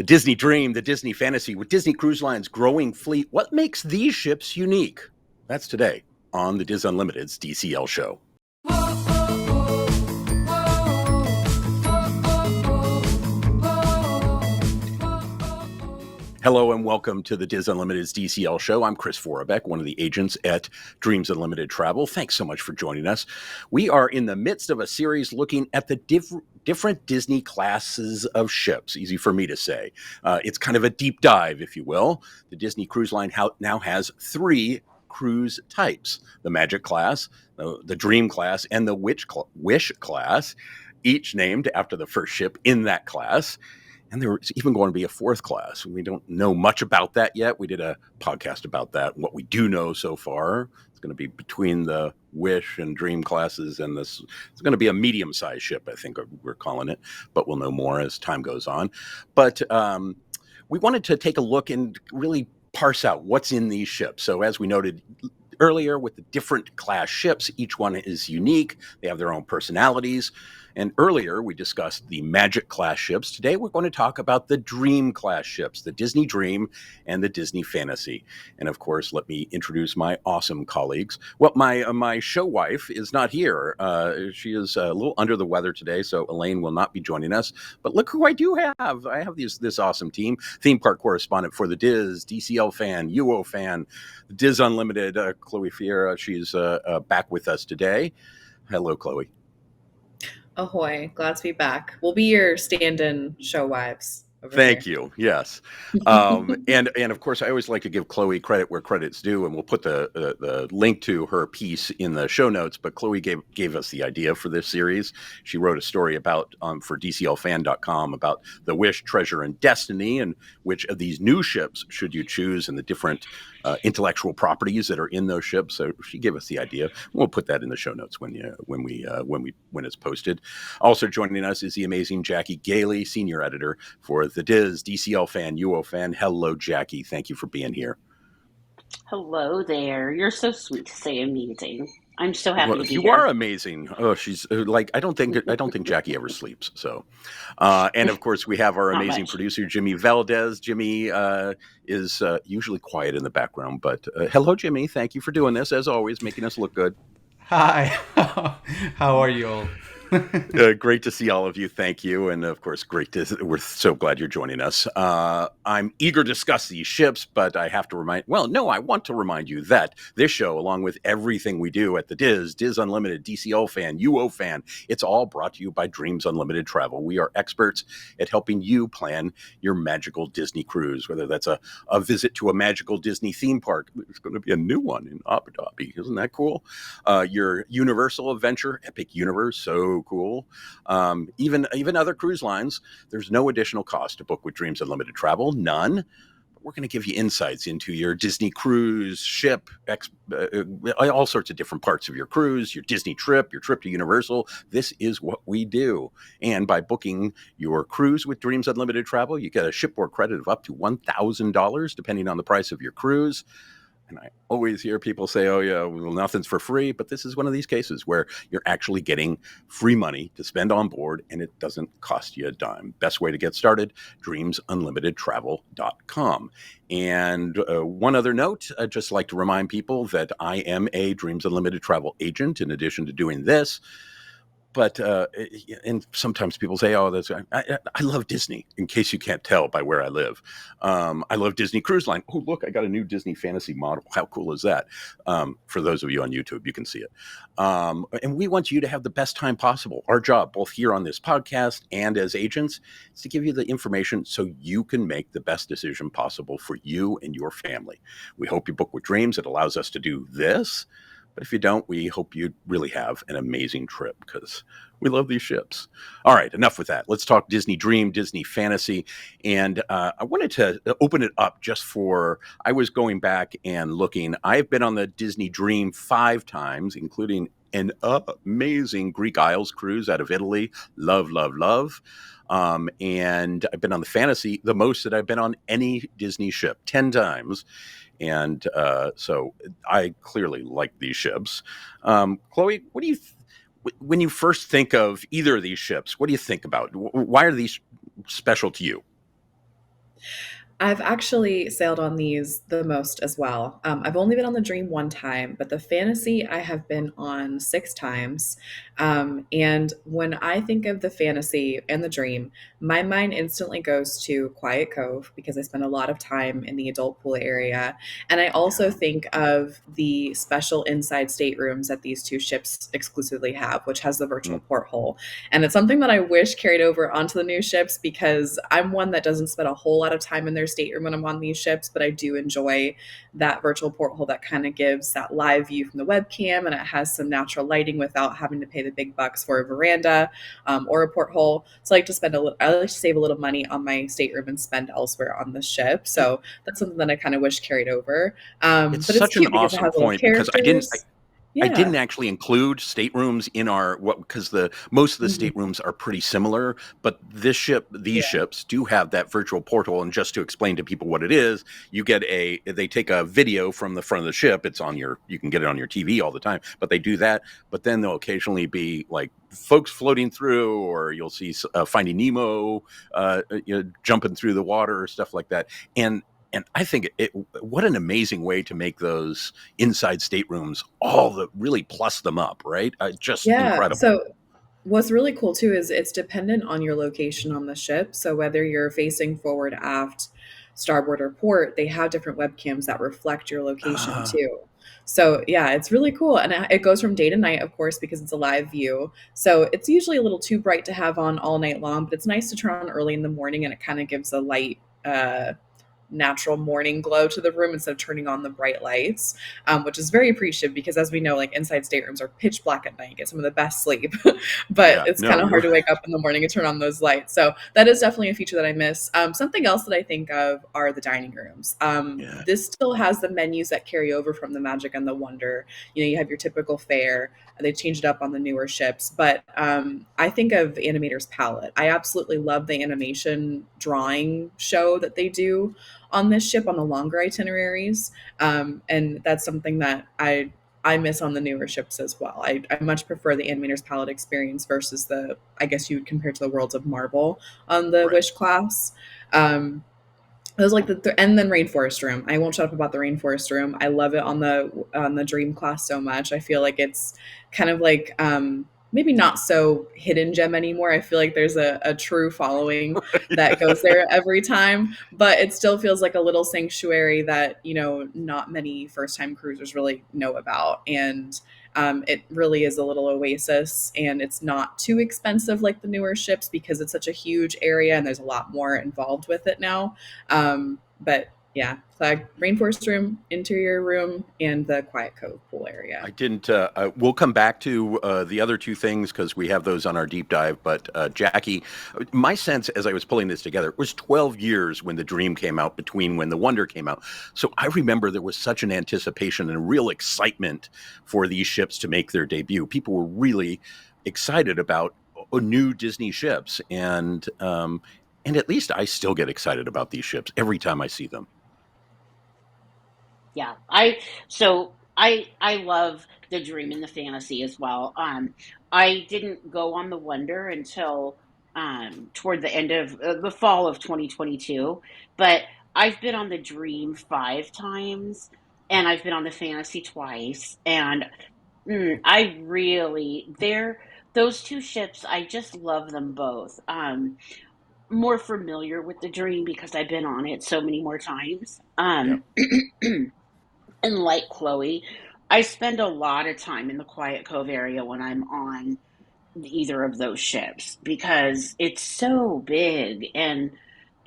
The Disney Dream, the Disney Fantasy, with Disney Cruise Line's growing fleet, what makes these ships unique? That's today on the DIS Unlimited's DCL Show. Hello and welcome to the DIS Unlimited's DCL Show. I'm Chris Forbeck, one of the agents at Dreams Unlimited Travel. Thanks so much for joining us. We are in the midst of a series looking at the different Disney classes of ships. Easy for me to say. It's kind of a deep dive, if you will. The Disney Cruise Line now has three cruise types: the Magic class, the Dream class, and the Wish class, each named after the first ship in that class. And there's even going to be a fourth class. We don't know much about that yet. We did a podcast about that. What we do know so far, it's going to be between the Wish and Dream classes, and it's going to be a medium-sized ship, I think we're calling it, but we'll know more as time goes on. But we wanted to take a look and really parse out what's in these ships. So as we noted earlier, with the different class ships, each one is unique. They have their own personalities. And earlier, we discussed the Magic class ships. Today, we're going to talk about the Dream class ships, the Disney Dream and the Disney Fantasy. And of course, let me introduce my awesome colleagues. Well, my show wife is not here. She is a little under the weather today, so Elaine will not be joining us. But look who I do have. I have this awesome team. Theme park correspondent for the DIS, DCL fan, UO fan, DIS Unlimited, Chloe Fiera. She's back with us today. Hello, Chloe. Ahoy. Glad to be back. We'll be your stand-in show wives. Thank you. Yes. And of course, I always like to give Chloe credit where credit's due, and we'll put the link to her piece in the show notes. But Chloe gave us the idea for this series. She wrote a story about for DCLfan.com about the Wish, Treasure, and Destiny, and which of these new ships should you choose, and the different intellectual properties that are in those ships. So she gave us the idea. We'll put that in the show notes when it's posted. Also joining us is the amazing Jackie Gailey, senior editor for the DIS, DCL fan, UO fan. Hello, Jackie. Thank you for being here. Hello there. You're so sweet to say amazing. I'm so happy to be here. You are amazing. Oh, she's like, I don't think Jackie ever sleeps. So, and of course we have our amazing producer, Jimmy Valdez. Jimmy is usually quiet in the background, but hello, Jimmy. Thank you for doing this, as always, making us look good. Hi. How are you all? Great to see all of you. Thank you. And of course, we're so glad you're joining us. I'm eager to discuss these ships, but I want to remind you that this show, along with everything we do at the DIS Unlimited, DCL fan, UO fan, it's all brought to you by Dreams Unlimited Travel. We are experts at helping you plan your magical Disney cruise, whether that's a visit to a magical Disney theme park. There's going to be a new one in Abu Dhabi. Isn't that cool? Your Universal adventure, Epic Universe, so cool. Even other cruise lines, there's no additional cost to book with Dreams Unlimited Travel, none. But we're going to give you insights into your Disney cruise, ship, all sorts of different parts of your cruise, your Disney trip, your trip to Universal. This is what we do. And by booking your cruise with Dreams Unlimited Travel, you get a shipboard credit of up to $1,000, depending on the price of your cruise. And I always hear people say, oh, yeah, well, nothing's for free. But this is one of these cases where you're actually getting free money to spend on board, and it doesn't cost you a dime. Best way to get started, dreamsunlimitedtravel.com. And one other note, I'd just like to remind people that I am a Dreams Unlimited Travel agent in addition to doing this. But and sometimes people say, "Oh, I love Disney." In case you can't tell by where I live, I love Disney Cruise Line. Oh, look, I got a new Disney Fantasy model. How cool is that? For those of you on YouTube, you can see it. And we want you to have the best time possible. Our job, both here on this podcast and as agents, is to give you the information so you can make the best decision possible for you and your family. We hope you book with Dreams. It allows us to do this. But if you don't, we hope you really have an amazing trip because we love these ships. All right, enough with that. Let's talk Disney Dream, Disney Fantasy. And I wanted to open it up I was going back and looking. I've been on the Disney Dream 5 times, including an amazing Greek Isles cruise out of Italy. Love, love, love. And I've been on the Fantasy, the most that I've been on any Disney ship, 10 times. And so I clearly like these ships. Chloe, what do you, when you first think of either of these ships, what do you think about? Why are these special to you? I've actually sailed on these the most as well. I've only been on the Dream one time, but the Fantasy I have been on 6 times. And when I think of the Fantasy and the Dream, my mind instantly goes to Quiet Cove because I spend a lot of time in the adult pool area. And I also Yeah. think of the special inside staterooms that these two ships exclusively have, which has the virtual Mm. porthole. And it's something that I wish carried over onto the new ships because I'm one that doesn't spend a whole lot of time in their stateroom when I'm on these ships, but I do enjoy that virtual porthole that kind of gives that live view from the webcam, and it has some natural lighting without having to pay the big bucks for a veranda or a porthole. So I like to I like to save a little money on my stateroom and spend elsewhere on the ship. It, So that's something that I kind of wish carried over. it's But it's such an cute because it awesome has little point because characters. I Yeah. didn't actually include staterooms in our what because the most of the Mhm. staterooms are pretty similar, but these Yeah. ships do have that virtual portal. And just to explain to people what it is, they take a video from the front of the ship. You can get it on your TV all the time, but they do that. But then there'll occasionally be like folks floating through, or you'll see Finding Nemo, jumping through the water or stuff like that. And I think what an amazing way to make those inside staterooms really plus them up, right? Just Yeah. incredible. So what's really cool too is it's dependent on your location on the ship. So whether you're facing forward, aft, starboard, or port, they have different webcams that reflect your location Uh, too. So yeah, it's really cool, and it goes from day to night, of course, because it's a live view. So it's usually a little too bright to have on all night long, but it's nice to turn on early in the morning, and it kind of gives a light. Natural morning glow to the room instead of turning on the bright lights, which is very appreciative because, as we know, like inside staterooms are pitch black at night. You get some of the best sleep, but yeah, it's kind no, of you're hard to wake up in the morning and turn on those lights. So that is definitely a feature that I miss. Something else that I think of are the dining rooms. yeah, This still has the menus that carry over from the Magic and the Wonder. You know, you have your typical fare. They changed it up on the newer ships, but I think of Animator's Palette. I absolutely love the animation drawing show that they do on this ship on the longer itineraries, and that's something that I miss on the newer ships as well. I much prefer the Animator's Palette experience versus I guess you would compare to the Worlds of Marvel on the right. Wish class. It was like and then Rainforest Room. I won't shut up about the Rainforest Room. I love it on the Dream class so much. I feel like it's kind of like maybe not so hidden gem anymore. I feel like there's a true following that goes there every time, but it still feels like a little sanctuary that not many first time cruisers really know about. And it really is a little oasis, and it's not too expensive like the newer ships because it's such a huge area and there's a lot more involved with it now. But yeah, flag Rainforest Room, interior room, and the Quiet Cove pool area. I didn't. We'll come back to the other two things because we have those on our deep dive. But Jackie, my sense as I was pulling this together, it was 12 years when the Dream came out between when the Wonder came out. So I remember there was such an anticipation and real excitement for these ships to make their debut. People were really excited about new Disney ships, and at least I still get excited about these ships every time I see them. Yeah, I love the dream and the fantasy as well. I didn't go on the Wonder until toward the end of the fall of 2022, but I've been on the Dream 5 times, and I've been on the Fantasy twice, and I really those two ships. I just love them both. More familiar with the Dream because I've been on it so many more times. Yeah. And like Chloe, I spend a lot of time in the Quiet Cove area when I'm on either of those ships because it's so big, and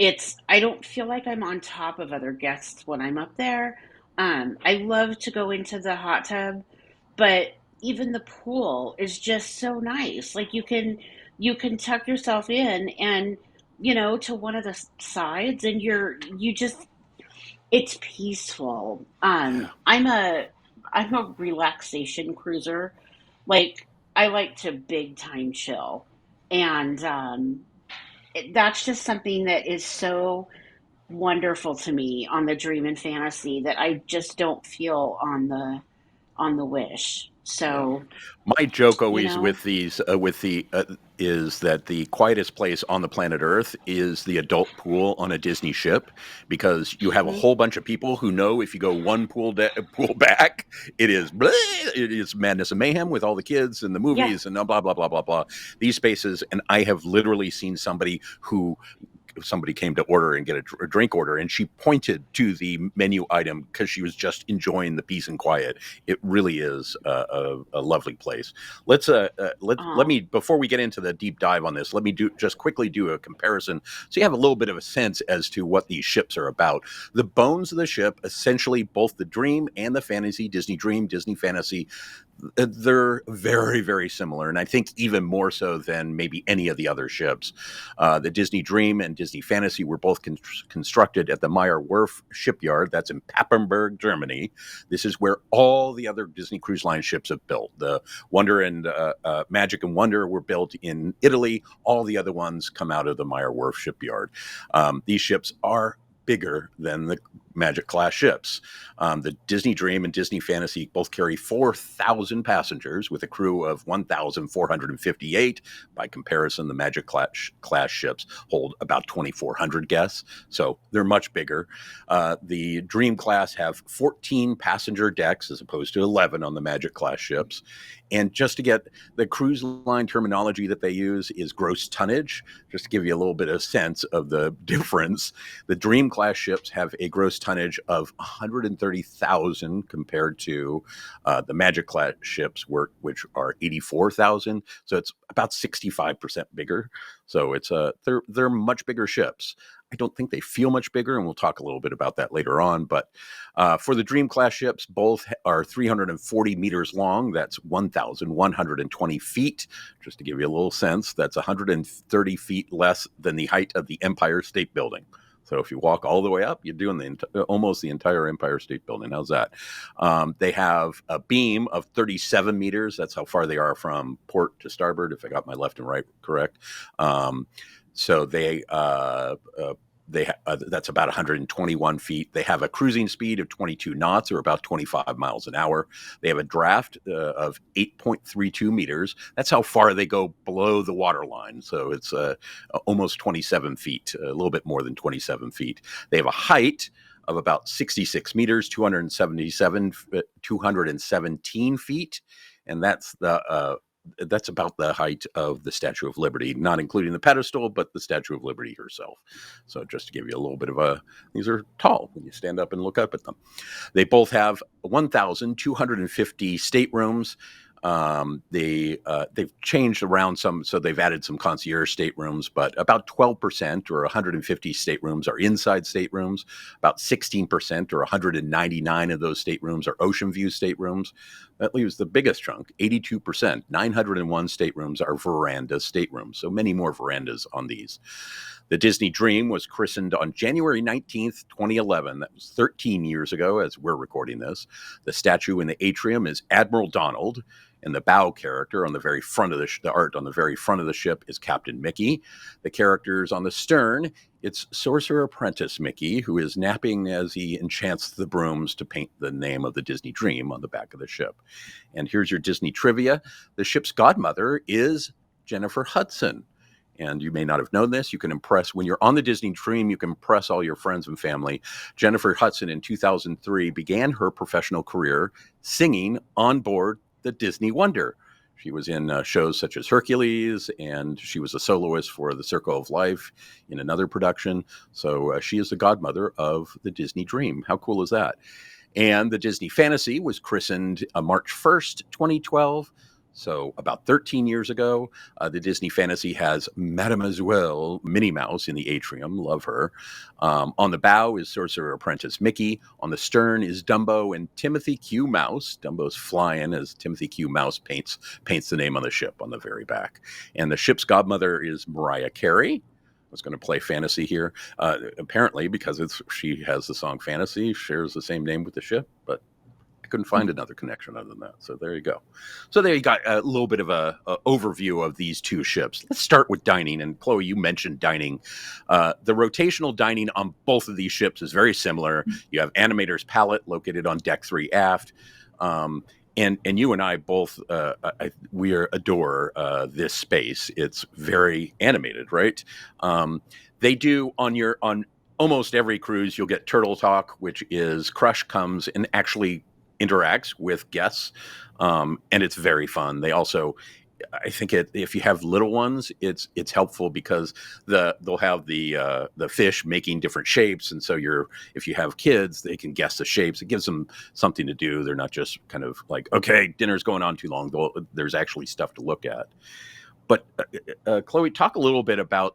I don't feel like I'm on top of other guests when I'm up there. I love to go into the hot tub, but even the pool is just so nice. Like you can tuck yourself in and to one of the sides, and you just it's peaceful. Yeah. I'm a relaxation cruiser. Like I like to big time chill, and that's just something that is so wonderful to me on the Dream and Fantasy that I just don't feel on the Wish. So, My joke you always know, with these, is that the quietest place on the planet Earth is the adult pool on a Disney ship, because you have a mhm. whole bunch of people who know if you go one pool back, it is bleh, it is madness and mayhem with all the kids and the Yeah. movies and blah blah blah blah blah. These spaces, and I have literally seen somebody came to order and get a drink order, and she pointed to the menu item because she was just enjoying the peace and quiet. It really is a lovely place. Let Oh, me, before we get into the deep dive on this, let me just quickly do a comparison so you have a little bit of a sense as to what these ships are about. The bones of the ship, essentially both the Dream and the Fantasy, Disney Dream, Disney Fantasy, they're very, very similar, and I think even more so than maybe any of the other ships. The Disney Dream and Disney Fantasy were both constructed at the Meyer Werft shipyard. That's in Papenburg, Germany. This is where all the other Disney Cruise Line ships have built. The Wonder and Magic and Wonder were built in Italy. All the other ones come out of the Meyer Werft shipyard. These ships are bigger than the Magic class ships. The Disney Dream and Disney Fantasy both carry 4,000 passengers with a crew of 1,458. By comparison, the Magic class ships hold about 2,400 guests, so they're much bigger. The Dream class have 14 passenger decks as opposed to 11 on the Magic class ships. And just to get the cruise line terminology that they use is gross tonnage, just to give you a little bit of sense of the difference. The Dream class ships have a gross tonnage of 130,000 compared to the Magic class ships, which are 84,000. So it's about 65% bigger. So they're much bigger ships. I don't think they feel much bigger, and we'll talk a little bit about that later on. But for the Dream class ships, both are 340 meters long. That's 1,120 feet. Just to give you a little sense, that's 130 feet less than the height of the Empire State Building. So if you walk all the way up, you're doing almost the entire Empire State Building. How's that? They have a beam of 37 meters. That's how far they are from port to starboard, if I got my left and right correct. So that's about 121 feet. They have a cruising speed of 22 knots, or about 25 miles an hour. They have a draft of 8.32 meters. That's how far they go below the water line. So it's almost 27 feet, a little bit more than 27 feet. They have a height of about 66 meters, 217 feet, and that's about the height of the Statue of Liberty, not including the pedestal, but the Statue of Liberty herself. So just to give you a little bit of these are tall when you stand up and look up at them. They both have 1,250 staterooms. They've changed around some, so they've added some concierge staterooms, but about 12% or 150 staterooms are inside staterooms. About 16% or 199 of those staterooms are ocean view staterooms. That leaves the biggest chunk, 82%. 901 staterooms are veranda staterooms, so many more verandas on these. The Disney Dream was christened on January 19th, 2011. That was 13 years ago as we're recording this. The statue in the atrium is Admiral Donald, and the bow character on the very front of the art on the very front of the ship is Captain Mickey. The characters on the stern, it's Sorcerer Apprentice Mickey, who is napping as he enchants the brooms to paint the name of the Disney Dream on the back of the ship. And here's your Disney trivia. The ship's godmother is Jennifer Hudson. And you may not have known this. You can impress, when you're on the Disney Dream, you can impress all your friends and family. Jennifer Hudson in 2003 began her professional career singing on board the Disney Wonder. She was in shows such as Hercules, and she was a soloist for The Circle of Life in another production. So she is the godmother of the Disney Dream. How cool is that? And the Disney Fantasy was christened March 1st, 2012. So about 13 years ago. The Disney Fantasy has Mademoiselle Minnie Mouse in the atrium. Love her. On the bow is Sorcerer Apprentice Mickey. On the stern is Dumbo and Timothy Q. Mouse. Dumbo's flying as Timothy Q. Mouse paints the name on the ship on the very back. And the ship's godmother is Mariah Carey. I was going to play Fantasy here. Apparently, because she has the song Fantasy, shares the same name with the ship, but I couldn't find another connection other than that. So there you go. So there you got a little bit of a overview of these two ships. Let's start with dining. And Chloe, you mentioned dining. The rotational dining on both of these ships is very similar. You have Animator's Palette located on deck 3 aft. and you and I both we adore this space. It's very animated, right? They do on almost every cruise. You'll get Turtle Talk, which is Crush comes and actually interacts with guests, and it's very fun. They also, I think if you have little ones, it's helpful because they'll have the fish making different shapes, and so if you have kids, they can guess the shapes. It gives them something to do. They're not just kind of like, okay, dinner's going on too long. There's actually stuff to look at. But Chloe, talk a little bit about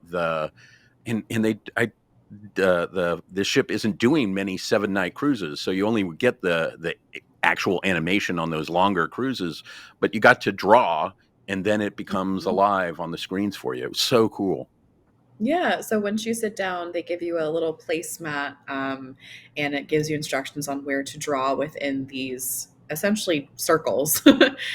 this ship isn't doing many 7-night cruises, so you only get the actual animation on those longer cruises, but you got to draw, and then it becomes alive on the screens for you. It was so cool. Yeah, so once you sit down, they give you a little placemat, and it gives you instructions on where to draw within these essentially circles.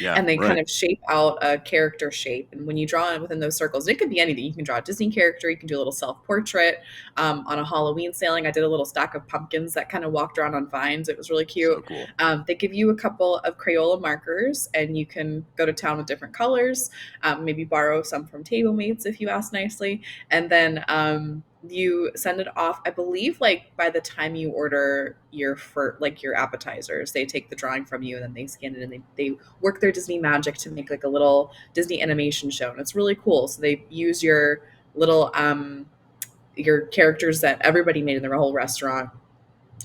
Yeah, And they right. kind of shape out a character shape. And when you draw in within those circles, it could be anything. You can draw a Disney character, you can do a little self-portrait. On a Halloween sailing, I did a little stack of pumpkins that kind of walked around on vines. It was really cute. So cool. They give you a couple of Crayola markers, and you can go to town with different colors, maybe borrow some from table mates if you ask nicely. And then you send it off. I believe like by the time you order your your appetizers, they take the drawing from you and then they scan it, and they work their Disney magic to make like a little Disney animation show, and it's really cool. So they use your little your characters that everybody made in their whole restaurant,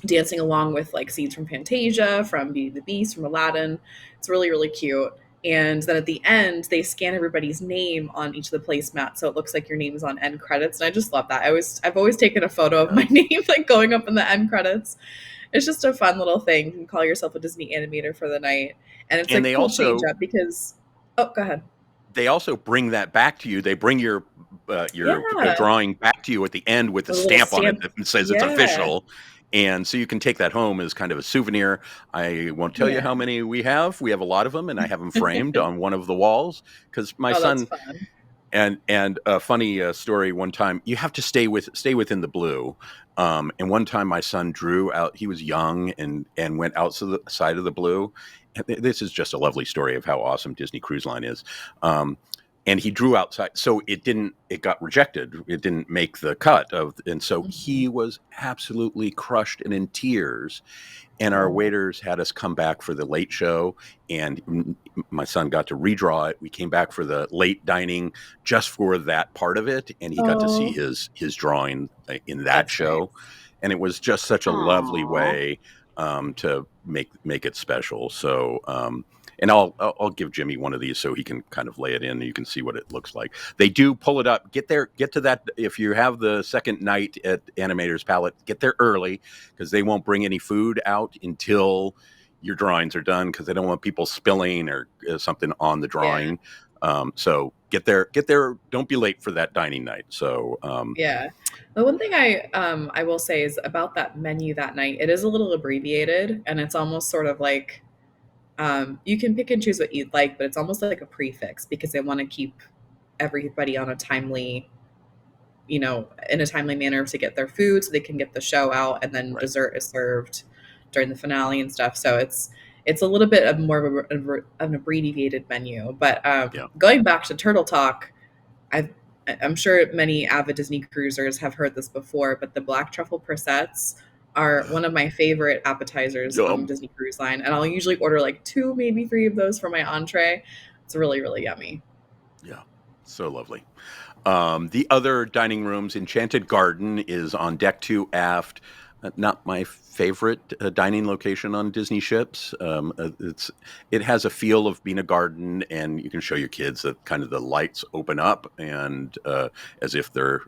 dancing along with like scenes from Fantasia, from Beauty and the Beast, from Aladdin. It's really, really cute. And then at the end, they scan everybody's name on each of the placemats, so it looks like your name is on end credits. And I just love that. I've always taken a photo of my name like going up in the end credits. It's just a fun little thing. You can call yourself a Disney animator for the night, and it's And a they cool change also up because. Oh, go ahead. they also bring that back to you. They bring your Yeah, drawing back to you at the end with a a little stamp on it stamp. that says it's Yeah, official. And so you can take that home as kind of a souvenir. I won't tell you yeah. how many we have. We have a lot of them, and I have them framed on one of the walls because my Oh, that's son. fun. And a funny story. One time, you have to stay within the blue. And one time, my son drew out. He was young and went outside of the blue. And this is just a lovely story of how awesome Disney Cruise Line is. And he drew outside, so it got rejected. It didn't make the cut and so he was absolutely crushed and in tears. And our Oh, waiters had us come back for the late show, and my son got to redraw it. We came back for the late dining just for that part of it, and he got to see oh, his drawing in that that's nice. show, and it was just such a lovely Aw. way to make it special. So. And I'll give Jimmy one of these so he can kind of lay it in and you can see what it looks like. They do pull it up. Get to that. If you have the second night at Animator's Palette, get there early because they won't bring any food out until your drawings are done because they don't want people spilling or something on the Yeah. drawing. So get there. Don't be late for that dining night. So Yeah. The one thing I will say is about that menu that night, it is a little abbreviated, and it's almost sort of like you can pick and choose what you'd like, but it's almost like a prefix because they want to keep everybody on a timely, in a timely manner to get their food so they can get the show out, and then right. dessert is served during the finale and stuff. So it's a little bit of more of an abbreviated menu. But Yeah. going back to Turtle Talk, I've I'm sure many avid Disney cruisers have heard this before, but the black truffle prissettes are one of my favorite appetizers on Yum. Disney Cruise Line, and I'll usually order like 2, maybe 3 of those for my entree. It's really, really yummy. Yeah. So lovely. The other dining rooms, Enchanted Garden is on deck 2 aft. Not my favorite dining location on Disney ships. It has a feel of being a garden, and you can show your kids that kind of the lights open up and as if they're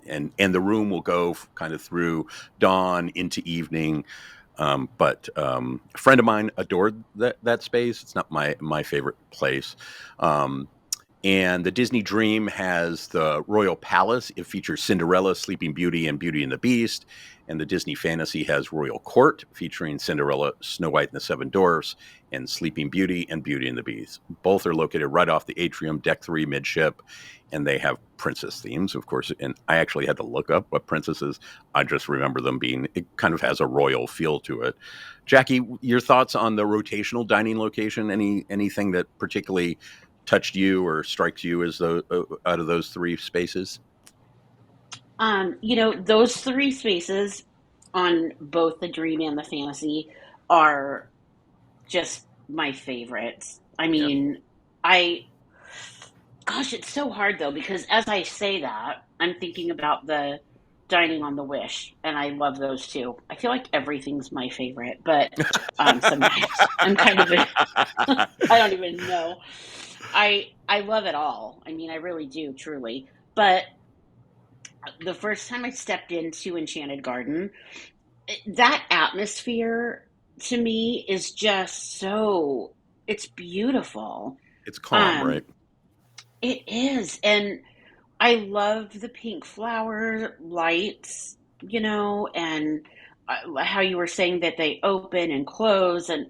and the room will go kind of through dawn into evening. But a friend of mine adored that space. It's not my favorite place. And the Disney Dream has the Royal Palace. It features Cinderella, Sleeping Beauty, and Beauty and the Beast. And the Disney Fantasy has Royal Court, featuring Cinderella, Snow White and the Seven Dwarfs, and Sleeping Beauty and Beauty and the Beast. Both are located right off the atrium, deck 3, midship, and they have princess themes, of course. And I actually had to look up what princesses. I just remember them being, it kind of has a royal feel to it. Jackie, your thoughts on the rotational dining location? Anything that particularly touched you or strikes you as out of those 3 spaces? Those 3 spaces on both the Dream and the Fantasy are just my favorites. I Yeah. mean, gosh, it's so hard though, because as I say that, I'm thinking about the dining on the Wish, and I love those too. I feel like everything's my favorite, but sometimes I'm kind of, I don't even know. I love it all. I mean, I really do, truly. But the first time I stepped into Enchanted Garden, that atmosphere to me is just so, it's beautiful. It's calm, Um, right? it is. And I love the pink flower lights, and how you were saying that they open and close. And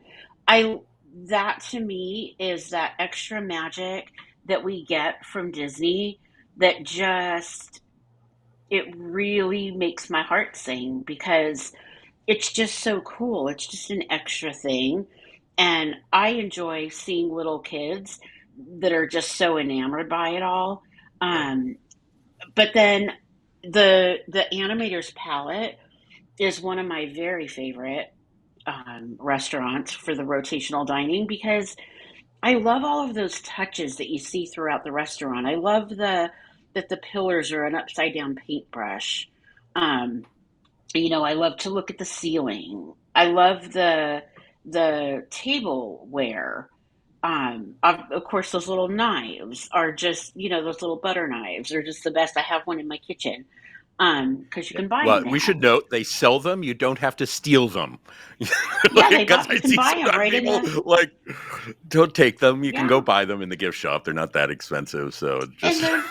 I, that to me is that extra magic that we get from Disney that just, it really makes my heart sing because it's just so cool. It's just an extra thing. And I enjoy seeing little kids that are just so enamored by it all. Right. But then the animator's palette is one of my very favorite restaurants for the rotational dining because I love all of those touches that you see throughout the restaurant. I love that the pillars are an upside down paintbrush. Um, I love to look at the ceiling. I love the tableware. Of course, those little knives are just, those little butter knives are just the best. I have one in my kitchen because you Yeah. can buy Well, them we should now. note they sell them. You don't have to steal them. Yeah, Because I you can see buy them sometimes right in people the, like don't take them. You can go yeah, buy them in the gift shop. They're not that expensive. So and just they're,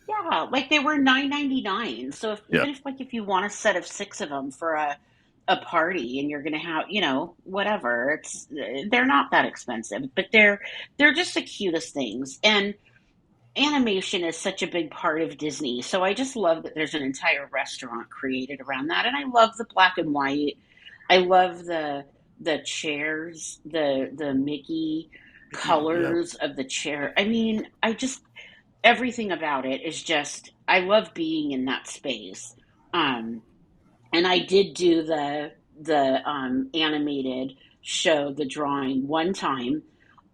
yeah, like they were 9.99. So yeah, if you want a set of 6 of them for a party and you're gonna have, whatever, they're not that expensive, but they're just the cutest things. And animation is such a big part of Disney. So I just love that there's an entire restaurant created around that. And I love the black and white. I love the chairs, the Mickey yeah. colors of the chair. I mean, I just, everything about it is just, I love being in that space. Um and I did do the animated show, the drawing one time,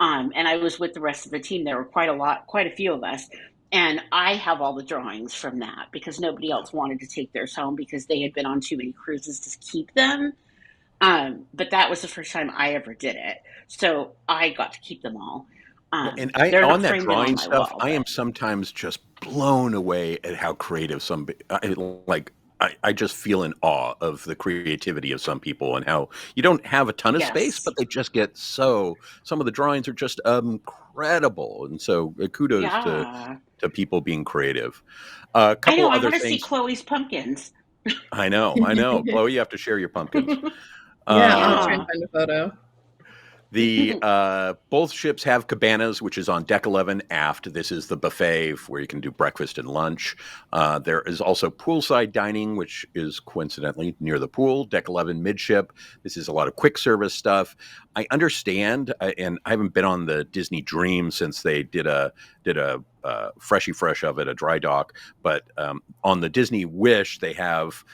and I was with the rest of the team. There were quite a few of us, and I have all the drawings from that because nobody else wanted to take theirs home because they had been on too many cruises to keep them. But that was the first time I ever did it, so I got to keep them all. Well, and I They're on not that framed in on drawing my stuff, wall, I am but sometimes just blown away at how creative like I just feel in awe of the creativity of some people and how you don't have a ton of space, yes, but they just get so some of the drawings are just incredible. And so kudos yeah. to people being creative. A I know. couple I other want to see things. Chloe's pumpkins. I know. Chloe, you have to share your pumpkins. Yeah, I'll try and Yeah. find a photo. The both ships have cabanas, which is on deck 11 aft. This is the buffet where you can do breakfast and lunch. There is also poolside dining, which is coincidentally near the pool. Deck 11 midship. This is a lot of quick service stuff. I understand, and I haven't been on the Disney Dream since they did a freshy fresh of it, a dry dock. But on the Disney Wish, they have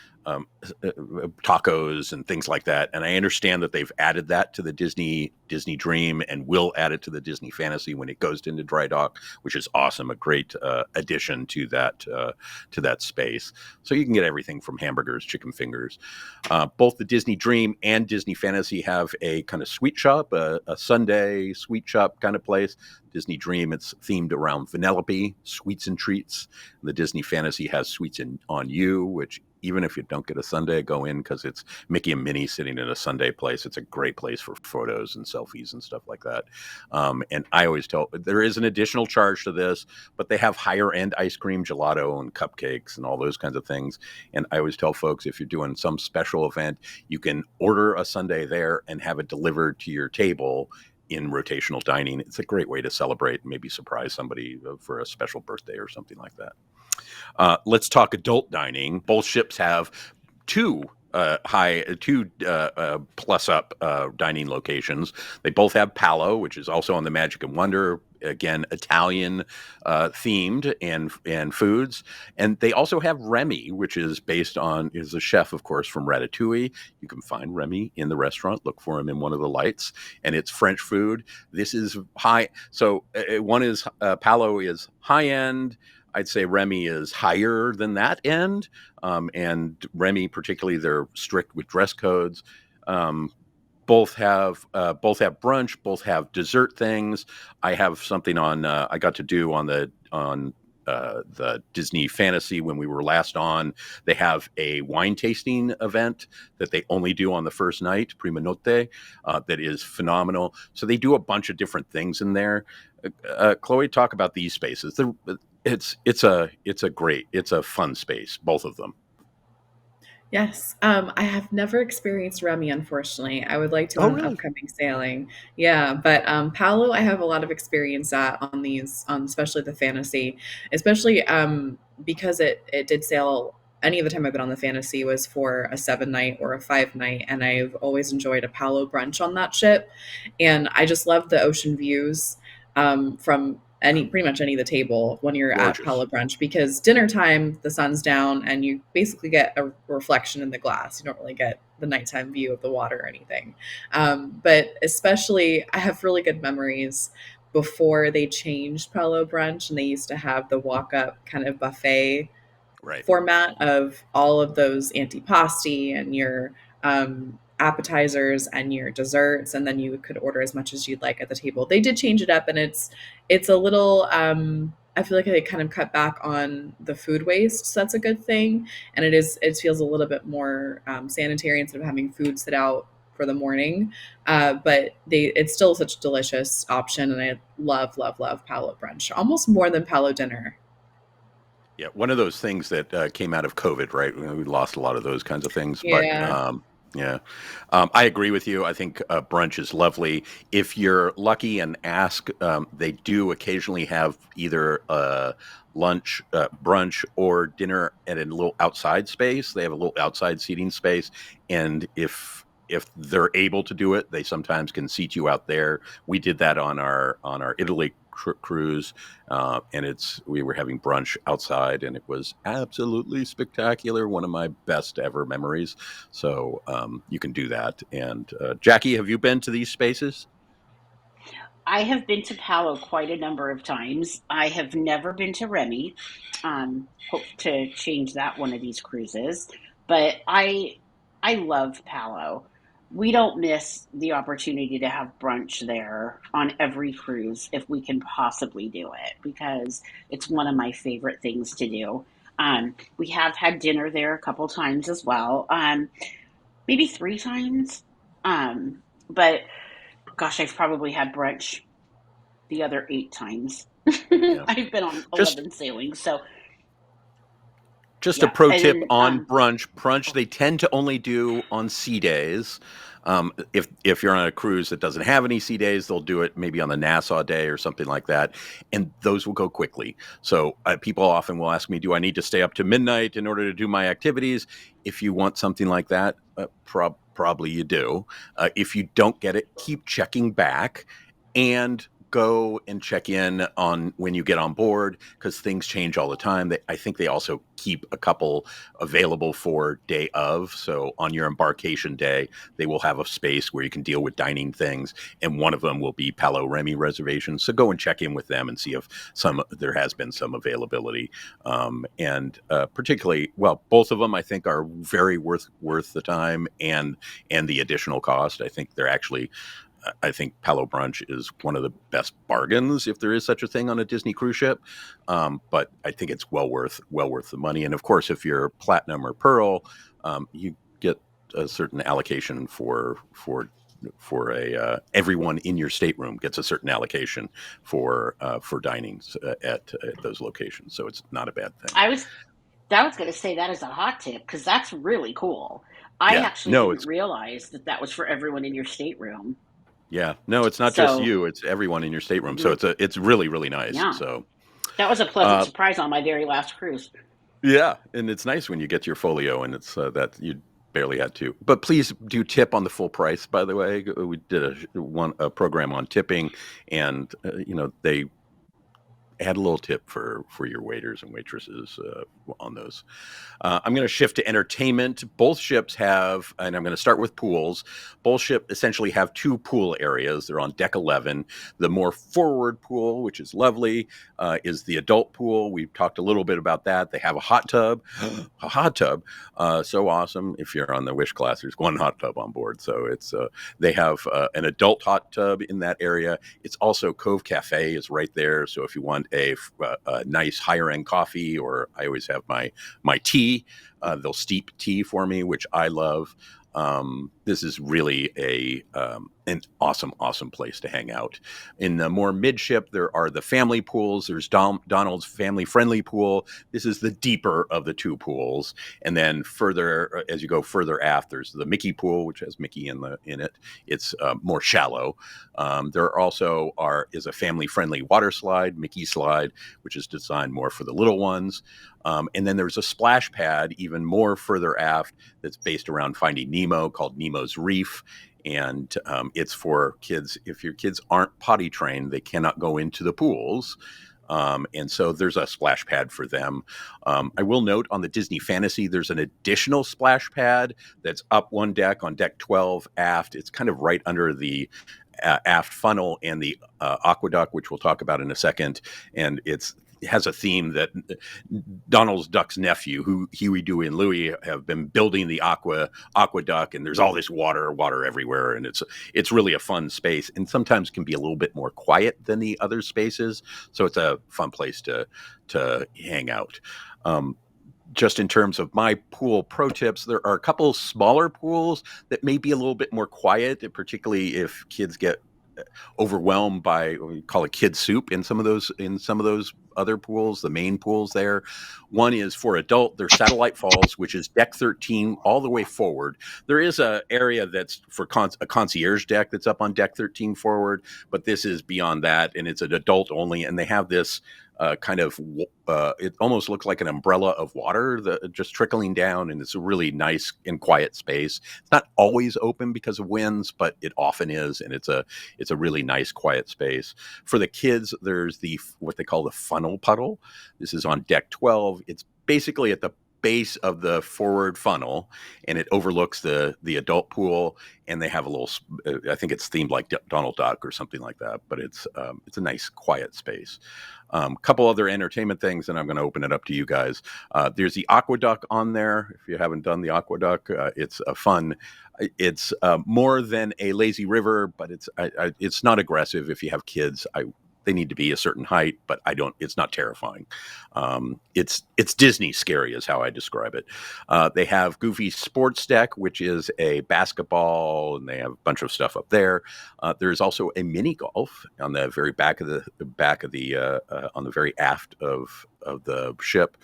tacos and things like that. And I understand that they've added that to the Disney Dream and will add it to the Disney Fantasy when it goes into dry dock, which is awesome. A great addition to that space. So you can get everything from hamburgers, chicken fingers. Both the Disney Dream and Disney Fantasy have a kind of sweet shop, a Sunday sweet shop kind of place. Disney Dream, it's themed around Vanellope, sweets and treats. The Disney Fantasy has sweets on you, which even if you don't get a sundae, go in because it's Mickey and Minnie sitting in a sundae place. It's a great place for photos and selfies and stuff like that. And I always tell, there is an additional charge to this, but they have higher end ice cream, gelato, and cupcakes and all those kinds of things. And I always tell folks, if you're doing some special event, you can order a sundae there and have it delivered to your table in rotational dining. It's a great way to celebrate, maybe surprise somebody for a special birthday or something like that. Let's talk adult dining. Both ships have two plus up dining locations. They both have Palo, which is also on the Magic and Wonder, again Italian themed and foods, and they also have Remy, which is a chef, of course, from Ratatouille. You can find Remy in the restaurant. Look for him in one of the lights, and it's French food. This is high. So one is Palo is high end. I'd say Remy is higher than that end. And Remy, particularly, they're strict with dress codes. Both have brunch, both have dessert things. I have something on I got to do on the Disney Fantasy when we were last on. They have a wine tasting event that they only do on the first night, Prima Notte, that is phenomenal. So they do a bunch of different things in there. Chloe, talk about these spaces. It's a fun space, both of them. Yes. I have never experienced Remy, unfortunately. I would like to Oh, on really? upcoming sailing. Yeah, but Paolo, I have a lot of experience at on these, especially the fantasy, especially because it did sail. Any of the time I've been on the fantasy was for a 7 night or a 5 night, and I've always enjoyed a Palo brunch on that ship, and I just love the ocean views from pretty much any of the table when you're at Gorgeous. Palo Brunch, because dinner time the sun's down and you basically get a reflection in the glass. You don't really get the nighttime view of the water or anything. But especially, I have really good memories before they changed Palo Brunch, and they used to have the walk up kind of buffet Right. format of all of those antipasti and your appetizers and your desserts, and then you could order as much as you'd like at the table. They did change it up, and it's a little I feel like they kind of cut back on the food waste, so that's a good thing. And it feels a little bit more sanitary instead of having food sit out for the morning. But it's still such a delicious option, and I love Palo Brunch almost more than Palo Dinner. Yeah, one of those things that came out of COVID, right? We lost a lot of those kinds of things, but Yeah. yeah, I agree with you. I think brunch is lovely. If you're lucky and ask, they do occasionally have either lunch, brunch, or dinner at a little outside space. They have a little outside seating space, and if they're able to do it, they sometimes can seat you out there. We did that on our Italy cruise, and we were having brunch outside, and it was absolutely spectacular. One of my best ever memories. So you can do that. And Jackie, have you been to these spaces? I have been to Palo quite a number of times. I have never been to Remy. Hope to change that one of these cruises. But I love Palo. We don't miss the opportunity to have brunch there on every cruise if we can possibly do it, because it's one of my favorite things to do. We have had dinner there a couple times as well, maybe 3 times. But gosh, I've probably had brunch the other 8 times. Yeah. I've been on Just 11 sailings. So, Just a yeah. pro And tip then, on brunch. Brunch they tend to only do on sea days. If you're on a cruise that doesn't have any sea days, they'll do it maybe on the Nassau day or something like that, and those will go quickly. So people often will ask me, "Do I need to stay up to midnight in order to do my activities?" If you want something like that, probably you do. If you don't get it, keep checking back and go and check in on when you get on board, because things change all the time. I think they also keep a couple available for day of. So on your embarkation day, they will have a space where you can deal with dining things, and one of them will be Palo Remy reservations. So go and check in with them and see if there has been some availability. And particularly, well, both of them I think are very worth the time and the additional cost. I think they're actually I think Palo Brunch is one of the best bargains, if there is such a thing, on a Disney cruise ship. But I think it's well worth the money. And of course, if you're Platinum or Pearl, you get a certain allocation for a everyone in your stateroom gets a certain allocation for dinings at those locations. So it's not a bad thing. I was going to say that as a hot tip because that's really cool. I Yeah, actually no, didn't it's realize that was for everyone in your stateroom. yeah, no, it's not just So, you; it's everyone in your stateroom. So it's really really nice. yeah, So that was a pleasant uh, surprise on my very last cruise. yeah, and it's nice when you get your folio, and it's that you barely had to. But please do tip on the full price. By the way, we did a program on tipping, and they add a little tip for your waiters and waitresses on those. I'm going to shift to entertainment. Both ships have, and I'm going to start with pools. Both ships essentially have two pool areas. They're on deck 11. The more forward pool, which is lovely, is the adult pool. We've talked a little bit about that. They have a hot tub. A hot tub. So awesome. If you're on the Wish class, there's one hot tub on board. So they have an adult hot tub in that area. It's also Cove Cafe is right there. So if you want a nice higher end coffee, or I always have my tea, they'll steep tea for me, which I love. This is really an awesome place to hang out. In the more midship, there are the family pools. There's Donald's family friendly pool. This is the deeper of the two pools. And then further, as you go further aft, there's the Mickey pool, which has Mickey in it. It's more shallow. There also is a family friendly water slide, Mickey slide, which is designed more for the little ones. And then there's a splash pad even more further aft that's based around Finding Nemo, called Nemo's Reef. And it's for kids. If your kids aren't potty trained, they cannot go into the pools. And so there's a splash pad for them. I will note on the Disney Fantasy, there's an additional splash pad that's up one deck on deck 12 aft. It's kind of right under the aft funnel and the aqueduct, which we'll talk about in a second. And it has a theme that Donald Duck's nephew, who Huey, Dewey, and Louie, have been building the aqueduct, and there's all this water everywhere, and it's really a fun space, and sometimes can be a little bit more quiet than the other spaces. So it's a fun place to hang out. Just in terms of my pool pro tips, there are a couple of smaller pools that may be a little bit more quiet, particularly if kids get overwhelmed by what we call a kid soup in some of those other pools, the main pools there. One is for adult. There's Satellite Falls, which is deck 13 all the way forward. There is a area that's for a concierge deck that's up on deck 13 forward, but this is beyond that, and it's an adult only, and they have this kind of it almost looks like an umbrella of water just trickling down, and it's a really nice and quiet space. It's not always open because of winds, but it often is, and it's a really nice quiet space. For the kids, there's what they call the funnel puddle. This is on deck 12. It's basically at the base of the forward funnel, and it overlooks the adult pool, and they have a little, I think it's themed like Donald Duck or something like that, but it's a nice quiet space. Couple other entertainment things, and I'm going to open it up to you guys. There's the aqueduct on there. If you haven't done the aqueduct, it's fun. It's more than a lazy river, but it's not aggressive. If you have kids, they need to be a certain height, but it's not terrifying. It's Disney scary is how I describe it. They have Goofy Sports Deck, which is a basketball, and they have a bunch of stuff up there. There's also a mini golf on the very back of on the very aft of the ship.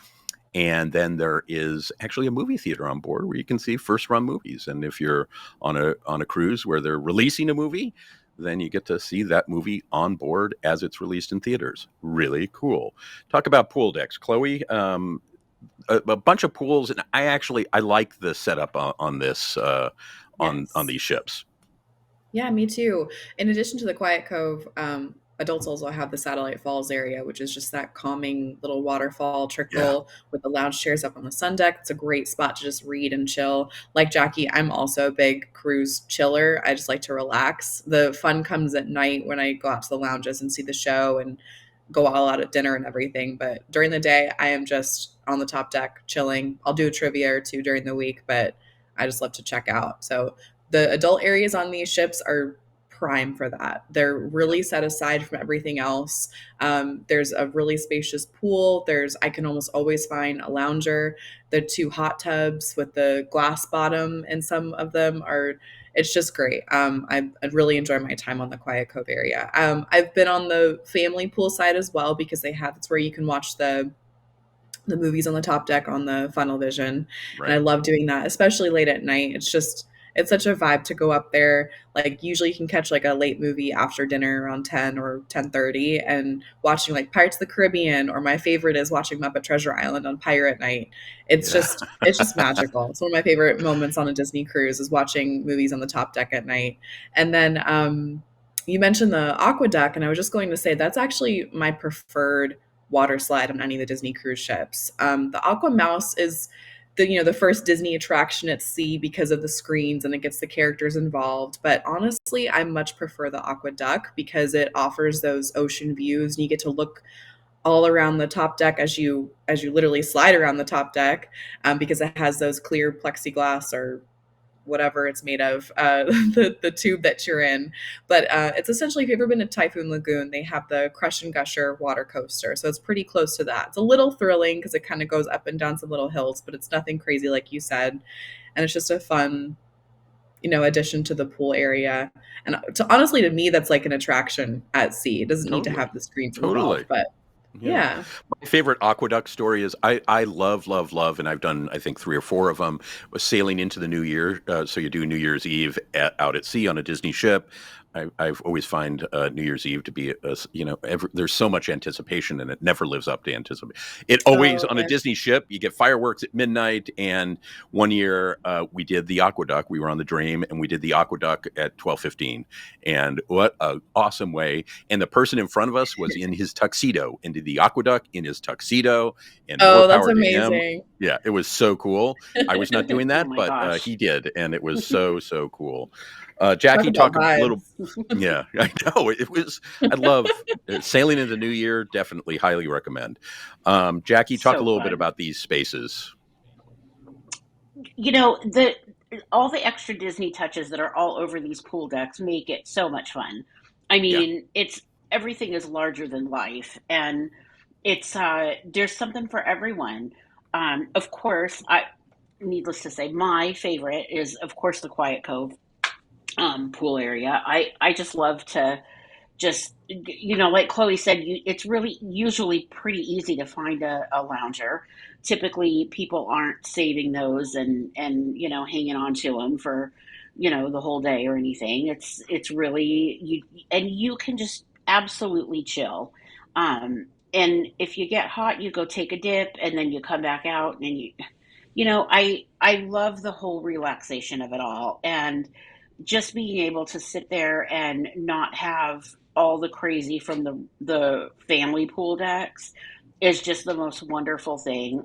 And then there is actually a movie theater on board where you can see first run movies. And if you're on a cruise where they're releasing a movie, then you get to see that movie on board as it's released in theaters. Really cool. Talk about pool decks, Chloe. A bunch of pools, and I like the setup on this on these ships. Yeah, me too. In addition to the Quiet Cove, adults also have the Satellite Falls area, which is just that calming little waterfall trickle with the lounge chairs up on the sun deck. It's a great spot to just read and chill. Like Jackie, I'm also a big cruise chiller. I just like to relax. The fun comes at night when I go out to the lounges and see the show and go all out at dinner and everything. But during the day, I am just on the top deck chilling. I'll do a trivia or two during the week, but I just love to check out. So the adult areas on these ships are prime for that. They're really set aside from everything else. There's a really spacious pool. I can almost always find a lounger. The 2 hot tubs with the glass bottom in some of them it's just great. I really enjoy my time on the Quiet Cove area. I've been on the family pool side as well because it's where you can watch the movies on the top deck on the funnel vision. Right. And I love doing that, especially late at night. It's such a vibe to go up there. Like usually you can catch like a late movie after dinner around 10 or 10:30 and watching like Pirates of the Caribbean, or my favorite is watching Muppet Treasure Island on Pirate Night. It's just magical. It's one of my favorite moments on a Disney cruise is watching movies on the top deck at night. And then you mentioned the aqueduct, and I was just going to say that's actually my preferred water slide on any of the Disney cruise ships. The Aqua Mouse is the first Disney attraction at sea because of the screens and it gets the characters involved. But honestly, I much prefer the Aqueduct because it offers those ocean views and you get to look all around the top deck as you literally slide around the top deck, because it has those clear plexiglass or whatever it's made of, the tube that you're in. But it's essentially, if you've ever been to Typhoon Lagoon, they have the Crush and Gusher water coaster. So it's pretty close to that. It's a little thrilling because it kind of goes up and down some little hills, but it's nothing crazy like you said. And it's just a fun, addition to the pool area. And honestly, to me, that's like an attraction at sea. It doesn't need to have the screens involved, but yeah. My favorite aqueduct story is I love, and I've done, I think, 3 or 4 of them, was sailing into the new year. So you do New Year's Eve out at sea on a Disney ship. I've always find New Year's Eve to be, there's so much anticipation and it never lives up to anticipation. It always, on a Disney ship, you get fireworks at midnight. And one year we did the aqueduct. We were on the Dream and we did the aqueduct at 12:15. And what an awesome way. And the person in front of us was in his tuxedo, into the aqueduct in his tuxedo. And that's amazing. Yeah, it was so cool. I was not doing that, but he did. And it was so cool. Jackie, talk a little. Yeah, I know. I love sailing into the new year. Definitely highly recommend. Jackie, talk a little bit about these spaces. All the extra Disney touches that are all over these pool decks make it so much fun. I mean, everything is larger than life, and it's there's something for everyone. Of course, needless to say, my favorite is, of course, the Quiet Cove pool area. I just love to like Chloe said, it's really usually pretty easy to find a lounger. Typically, people aren't saving those and hanging on to them for the whole day or anything. It's really you can just absolutely chill. And if you get hot, you go take a dip and then you come back out and I love the whole relaxation of it all, and just being able to sit there and not have all the crazy from the family pool decks is just the most wonderful thing.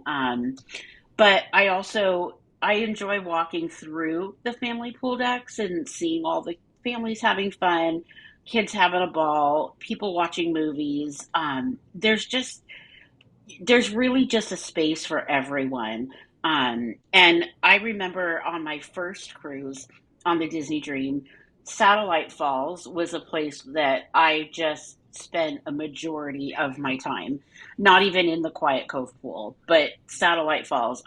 But I enjoy walking through the family pool decks and seeing all the families having fun, kids having a ball, people watching movies. There's really just a space for everyone. And I remember on my first cruise on the Disney Dream, Satellite Falls was a place that I just spent a majority of my time, not even in the Quiet Cove pool, but Satellite Falls.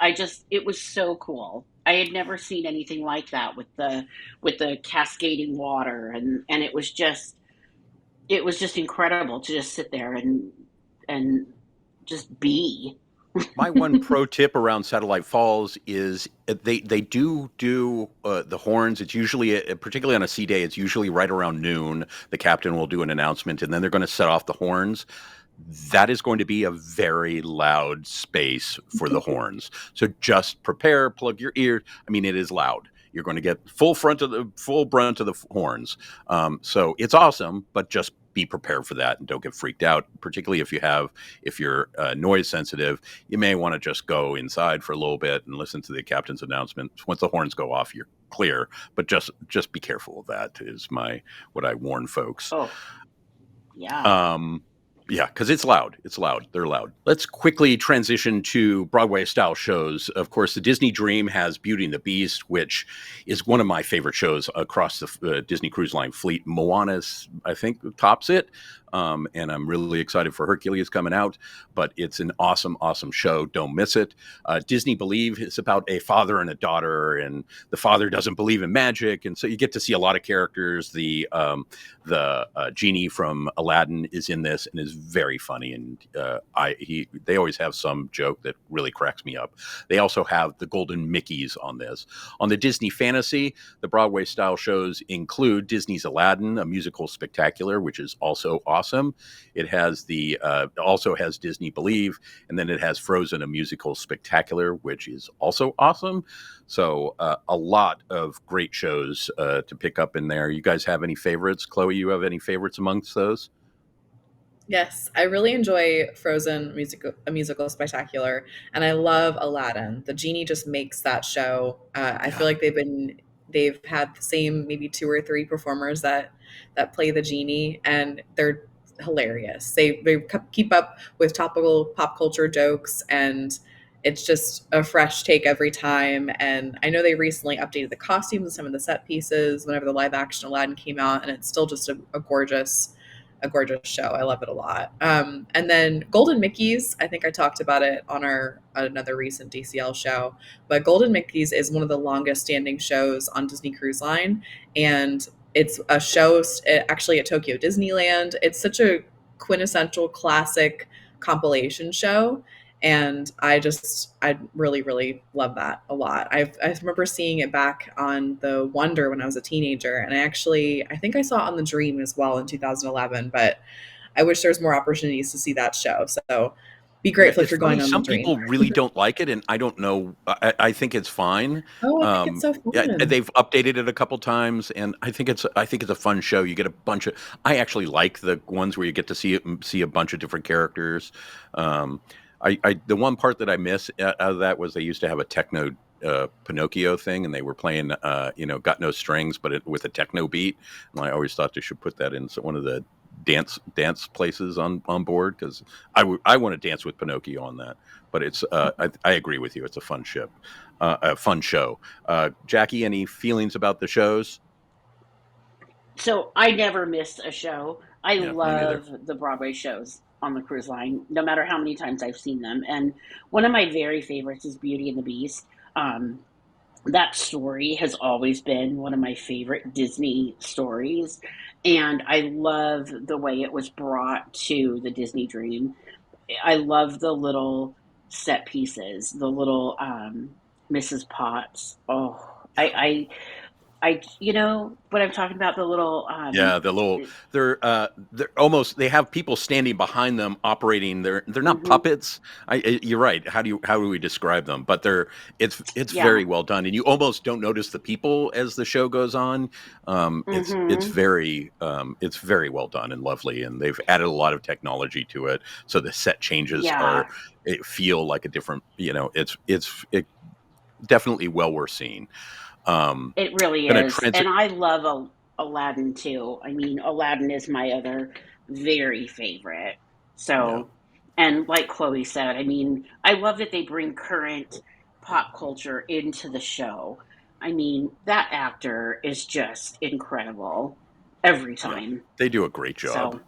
It was so cool. I had never seen anything like that with the cascading water, and it was just incredible to just sit there and just be. My one pro tip around Satellite Falls is they do the horns. It's usually, particularly on a sea day, it's usually right around noon. The captain will do an announcement, and then they're going to set off the horns. That is going to be a very loud space for the horns. So just prepare, plug your ears. I mean, it is loud. You're going to get full brunt of the horns. So it's awesome, but just be prepared for that and don't get freaked out. Particularly if you're noise sensitive, you may want to just go inside for a little bit and listen to the captain's announcement. Once the horns go off, you're clear. But just be careful of that. Is what I warn folks. Oh, yeah. Yeah, because it's loud. It's loud. They're loud. Let's quickly transition to Broadway-style shows. Of course, the Disney Dream has Beauty and the Beast, which is one of my favorite shows across the Disney Cruise Line fleet. Moana's, I think, tops it. And I'm really excited for Hercules coming out. But it's an awesome, awesome show. Don't miss it. Disney Believe is about a father and a daughter, and the father doesn't believe in magic. And so you get to see a lot of characters. The genie from Aladdin is in this and is very funny, and they always have some joke that really cracks me up. They also have the Golden Mickeys on this. On the Disney Fantasy, the Broadway style shows include Disney's Aladdin, a musical spectacular, which is also awesome. It has also has Disney Believe, and then it has Frozen, a musical spectacular, which is also awesome. So a lot of great shows to pick up in there. You guys have any favorites? Chloe, you have any favorites amongst those? Yes, I really enjoy Frozen a musical spectacular, and I love Aladdin. The genie just makes that show. I Yeah. feel like they've had the same maybe two or three performers that play the genie, and they're hilarious. They keep up with topical pop culture jokes, and it's just a fresh take every time. And I know they recently updated the costumes and some of the set pieces whenever the live action Aladdin came out, and it's still just a gorgeous show. I love it a lot. And then Golden Mickey's, I think I talked about it on another recent DCL show, but Golden Mickey's is one of the longest standing shows on Disney Cruise Line, and it's a show actually at Tokyo Disneyland. It's such a quintessential classic compilation show, and I really really love that a lot. I remember seeing it back on the Wonder when I was a teenager, and I think I saw it on the Dream as well in 2011. But I wish there was more opportunities to see that show. So be Yeah, grateful if it's you're funny. going on the Some Dream. people really don't like it, and I don't know. I think it's fine. Oh, I think it's so Yeah, fun. they've updated it a couple times, and I think it's a fun show. You get a bunch of. I actually like the ones where you get to see a bunch of different characters. Um, the one part that I miss out of that was they used to have a techno Pinocchio thing, and they were playing Got No Strings, but with a techno beat. And I always thought they should put that in one of the dance places on board, because I want to dance with Pinocchio on that. But it's I agree with you. It's a fun show. Jackie, any feelings about the shows? So I never miss a show. I Yeah, me neither. love the Broadway shows on the cruise line, no matter how many times I've seen them. And one of my very favorites is Beauty and the Beast. Um, that story has always been one of my favorite Disney stories. And I love the way it was brought to the Disney Dream. I love the little set pieces, the little Mrs. Potts. Oh, you know what I'm talking about? The little, Yeah, they're almost, they have people standing behind them operating. They're not mhm, puppets. You're right. How do we describe them? But it's yeah, very well done, and you almost don't notice the people as the show goes on. hmm It's very well done and lovely, and they've added a lot of technology to it, so the set changes yeah, feel like a different. It definitely well worth seeing. Um, it really gonna is. transit. And I love Aladdin too. I mean, Aladdin is my other very favorite. Yeah. So, and like Chloe said, I mean, I love that they bring current pop culture into the show. I mean, that actor is just incredible every Yeah, time. they do a great job. So,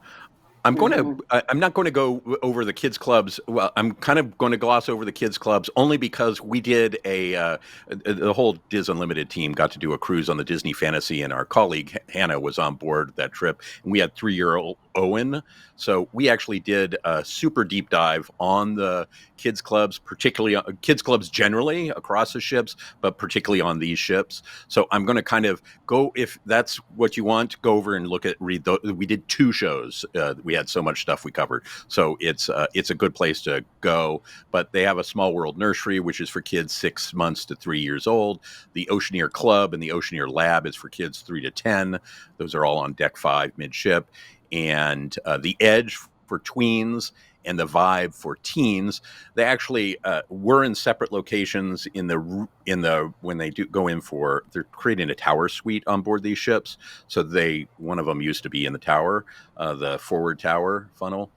I'm hmm not going to go over the kids clubs. Well, I'm kind of going to gloss over the kids clubs only because we did the whole DIS Unlimited team got to do a cruise on the Disney Fantasy, and our colleague Hannah was on board that trip, and we had 3-year-old Owen. So we actually did a super deep dive on the kids clubs, particularly kids clubs generally across the ships, but particularly on these ships. So I'm going to kind of go, if that's what you want, go over and read. We did 2 shows. We had so much stuff we covered, so it's a good place to go. But they have a Small World Nursery, which is for kids 6 months to 3 years old. The Oceaneer Club and the Oceaneer Lab is for kids 3 to 10. Those are all on deck 5 midship, and the Edge for tweens and the Vibe for teens. They actually were in separate locations when they do go in for, they're creating a tower suite on board these ships. So one of them used to be in the tower, the forward tower funnel.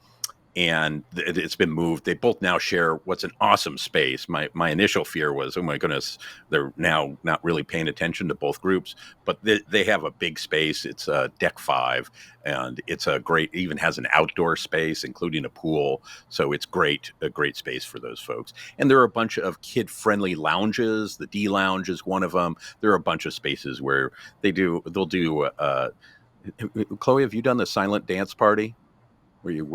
and it's been moved. They both now share what's an awesome space. My initial fear was, oh my goodness, they're now not really paying attention to both groups, but they have a big space. It's deck 5, and it's a great, even has an outdoor space, including a pool. So it's a great space for those folks. And there are a bunch of kid-friendly lounges. The D Lounge is one of them. There are a bunch of spaces where they'll do. Chloe, have you done the silent dance party where you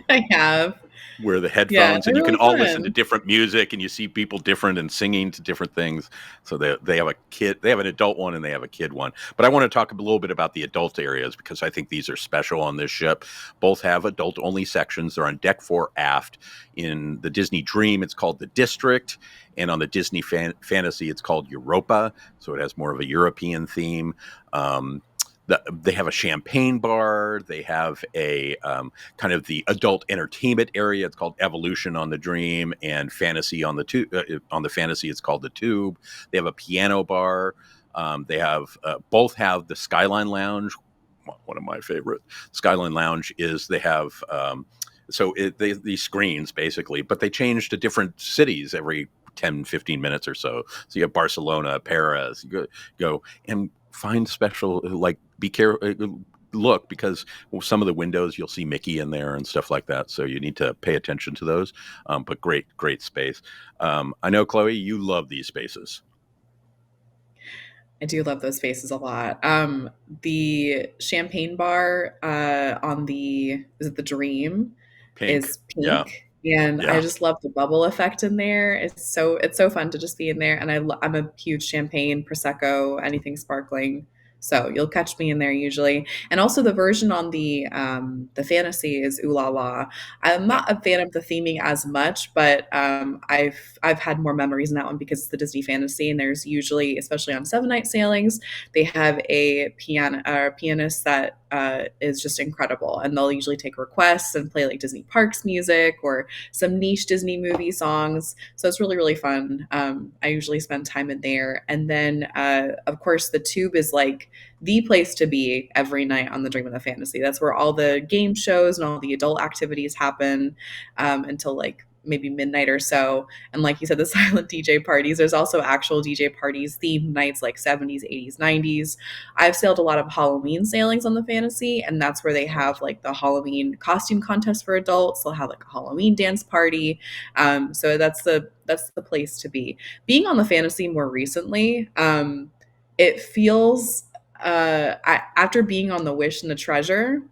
I have. wear the Yeah, headphones and they're you can really all listen to fun. different music and you see people different and singing to different things? So they have they have an adult one and they have a kid one. But I want to talk a little bit about the adult areas because I think these are special on this ship. Both have adult only sections. They're on deck 4 aft. In the Disney Dream, it's called the District, and on the Disney Fantasy, it's called Europa. So it has more of a European theme. They have a champagne bar. They have a kind of the adult entertainment area. It's called Evolution on the Dream, and Fantasy on the on the Fantasy. It's called the Tube. They have a piano bar. They have both have the Skyline Lounge. One of my favorite Skyline Lounge is they have. These screens basically, but they change to different cities every 10, 15 minutes or so. So you have Barcelona, Paris, go and find special, like, be careful, look, because some of the windows you'll see Mickey in there and stuff like that. So you need to pay attention to those. But great space. I know, Chloe, you love these spaces. I do love those spaces a lot. The champagne bar on the is it the Dream Pink. is Yeah. pink, and I Yeah. just love the bubble effect in there. It's so fun to just be in there, and I'm a huge champagne, prosecco, anything sparkling. So you'll catch me in there usually, and also the version on the fantasy is Ooh La La. I'm Yeah. not a fan of the theming as much, but I've had more memories in that one because it's the Disney Fantasy, and there's usually, especially on 7 night sailings, they have a pianist that is just incredible, and they'll usually take requests and play like Disney Parks music or some niche Disney movie songs. So it's really fun. I usually spend time in there, and then of course the Tube is like the place to be every night on the Dream of the Fantasy. That's where all the game shows and all the adult activities happen until like maybe midnight or so. And like you said, the silent DJ parties, there's also actual DJ parties, themed nights like 70s, 80s, 90s. I've sailed a lot of Halloween sailings on the Fantasy, and that's where they have like the Halloween costume contest for adults. They'll have like a Halloween dance party. So that's the place to be. Being on the Fantasy more recently, it feels after being on the Wish and the Treasure,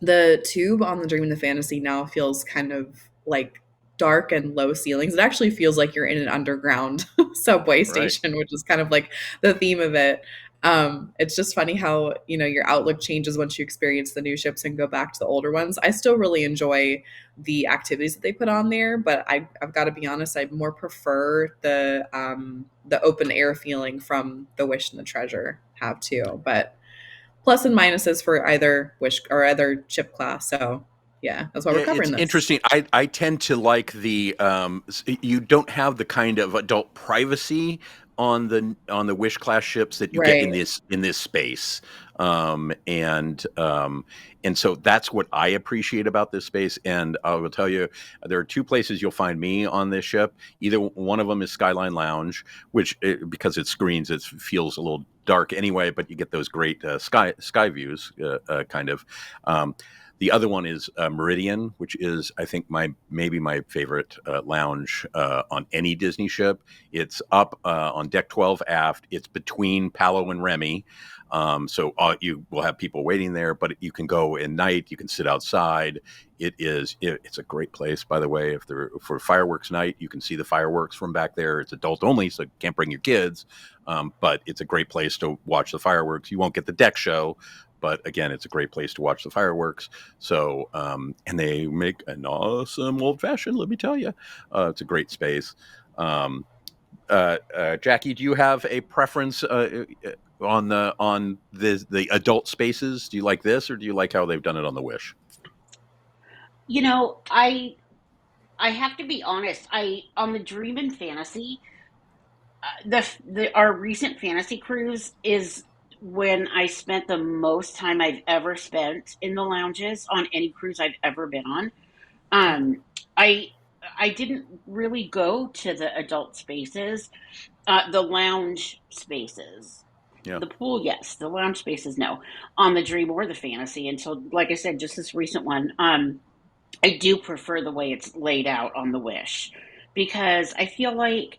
the Tube on the Dream and the Fantasy now feels kind of like dark and low ceilings. It actually feels like you're in an underground subway Right. station, which is kind of like the theme of it. It's just funny how, your outlook changes once you experience the new ships and go back to the older ones. I still really enjoy the activities that they put on there, but I've got to be honest, I more prefer the open air feeling from the Wish and the Treasure have too. But plus and minuses for either Wish or either ship class. So yeah, that's why Yeah, we're it's covering this. interesting. I tend to like the you don't have the kind of adult privacy on the Wish class ships that you get Right. in this space, um, and um, and so that's what I appreciate about this space. And I will tell you, there are two places you'll find me on this ship. Either one of them is Skyline Lounge, which because it screens, it feels a little dark anyway, but you get those great sky views, kind of. Um, the other one is Meridian, which is, I think, maybe my favorite lounge on any Disney ship. It's up on deck 12 aft. It's between Palo and Remy. So you will have people waiting there, but you can go at night. You can sit outside. It's a great place, by the way. For fireworks night, you can see the fireworks from back there. It's adult only, so you can't bring your kids. But it's a great place to watch the fireworks. You won't get the deck show, but again, it's a great place to watch the fireworks. So, and they make an awesome old fashioned, let me tell you. It's a great space. Um, Jackie, do you have a preference on the adult spaces? Do you like this, or do you like how they've done it on the Wish? You know, I have to be honest. I on the Dream and Fantasy, the our recent fantasy cruise is when I spent the most time I've ever spent in the lounges on any cruise I've ever been on. Um, I I didn't really go to the adult spaces, the lounge spaces. Yeah. The pool, yes. The lounge spaces, no. On the dream or the fantasy until, like I said, just this recent one. I do prefer the way it's laid out on the Wish because I feel like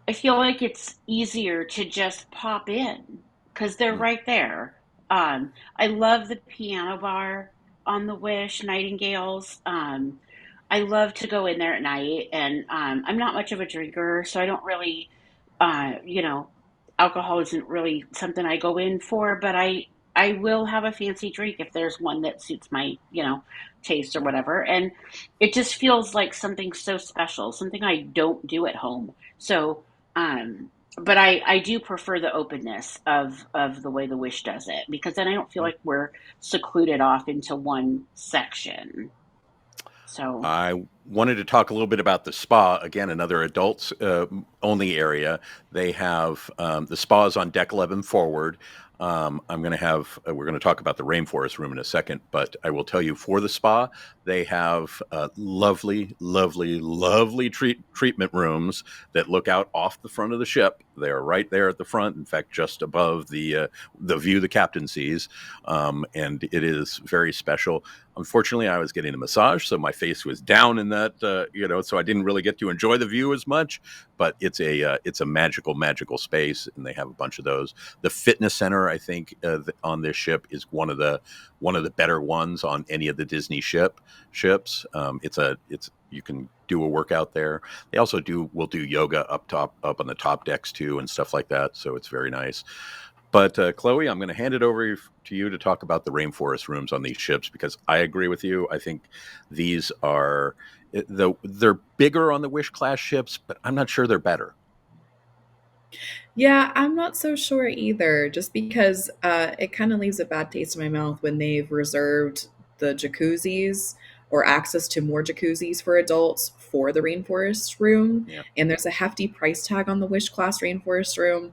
it's easier to just pop in because they're Mm. right there. I love the piano bar on the Wish, Nightingales. I love to go in there at night, and I'm not much of a drinker, so I don't really, uh, you know, alcohol isn't really something I go in for, but I will have a fancy drink if there's one that suits my, taste or whatever. And it just feels like something so special, something I don't do at home. So, um, but I do prefer the openness of the way the Wish does it because then I don't feel like we're secluded off into one section. So, I wanted to talk a little bit about the spa. Again, another adults only area. They have the spa is on deck 11 forward. We're going to talk about the Rainforest Room in a second, but I will tell you for the spa, they have lovely, lovely, lovely treatment rooms that look out off the front of the ship. They are right there at the front. In fact, just above the view the captain sees, and it is very special. Unfortunately, I was getting a massage, so my face was down in that, so I didn't really get to enjoy the view as much. But it's a magical, magical space, and they have a bunch of those. The fitness center, I think, on this ship is one of the better ones on any of the Disney ships. It's you can do a workout there. They also will do yoga up on the top decks too, and stuff like that. So it's very nice. But Chloe, I'm going to hand it over to you to talk about the rainforest rooms on these ships because I agree with you. I think these are they're bigger on the Wish class ships, but I'm not sure they're better. Yeah, I'm not so sure either, just because it kind of leaves a bad taste in my mouth when they've reserved the jacuzzis or access to more jacuzzis for adults for the Rainforest Room. Yeah. And there's a hefty price tag on the Wish Class Rainforest Room.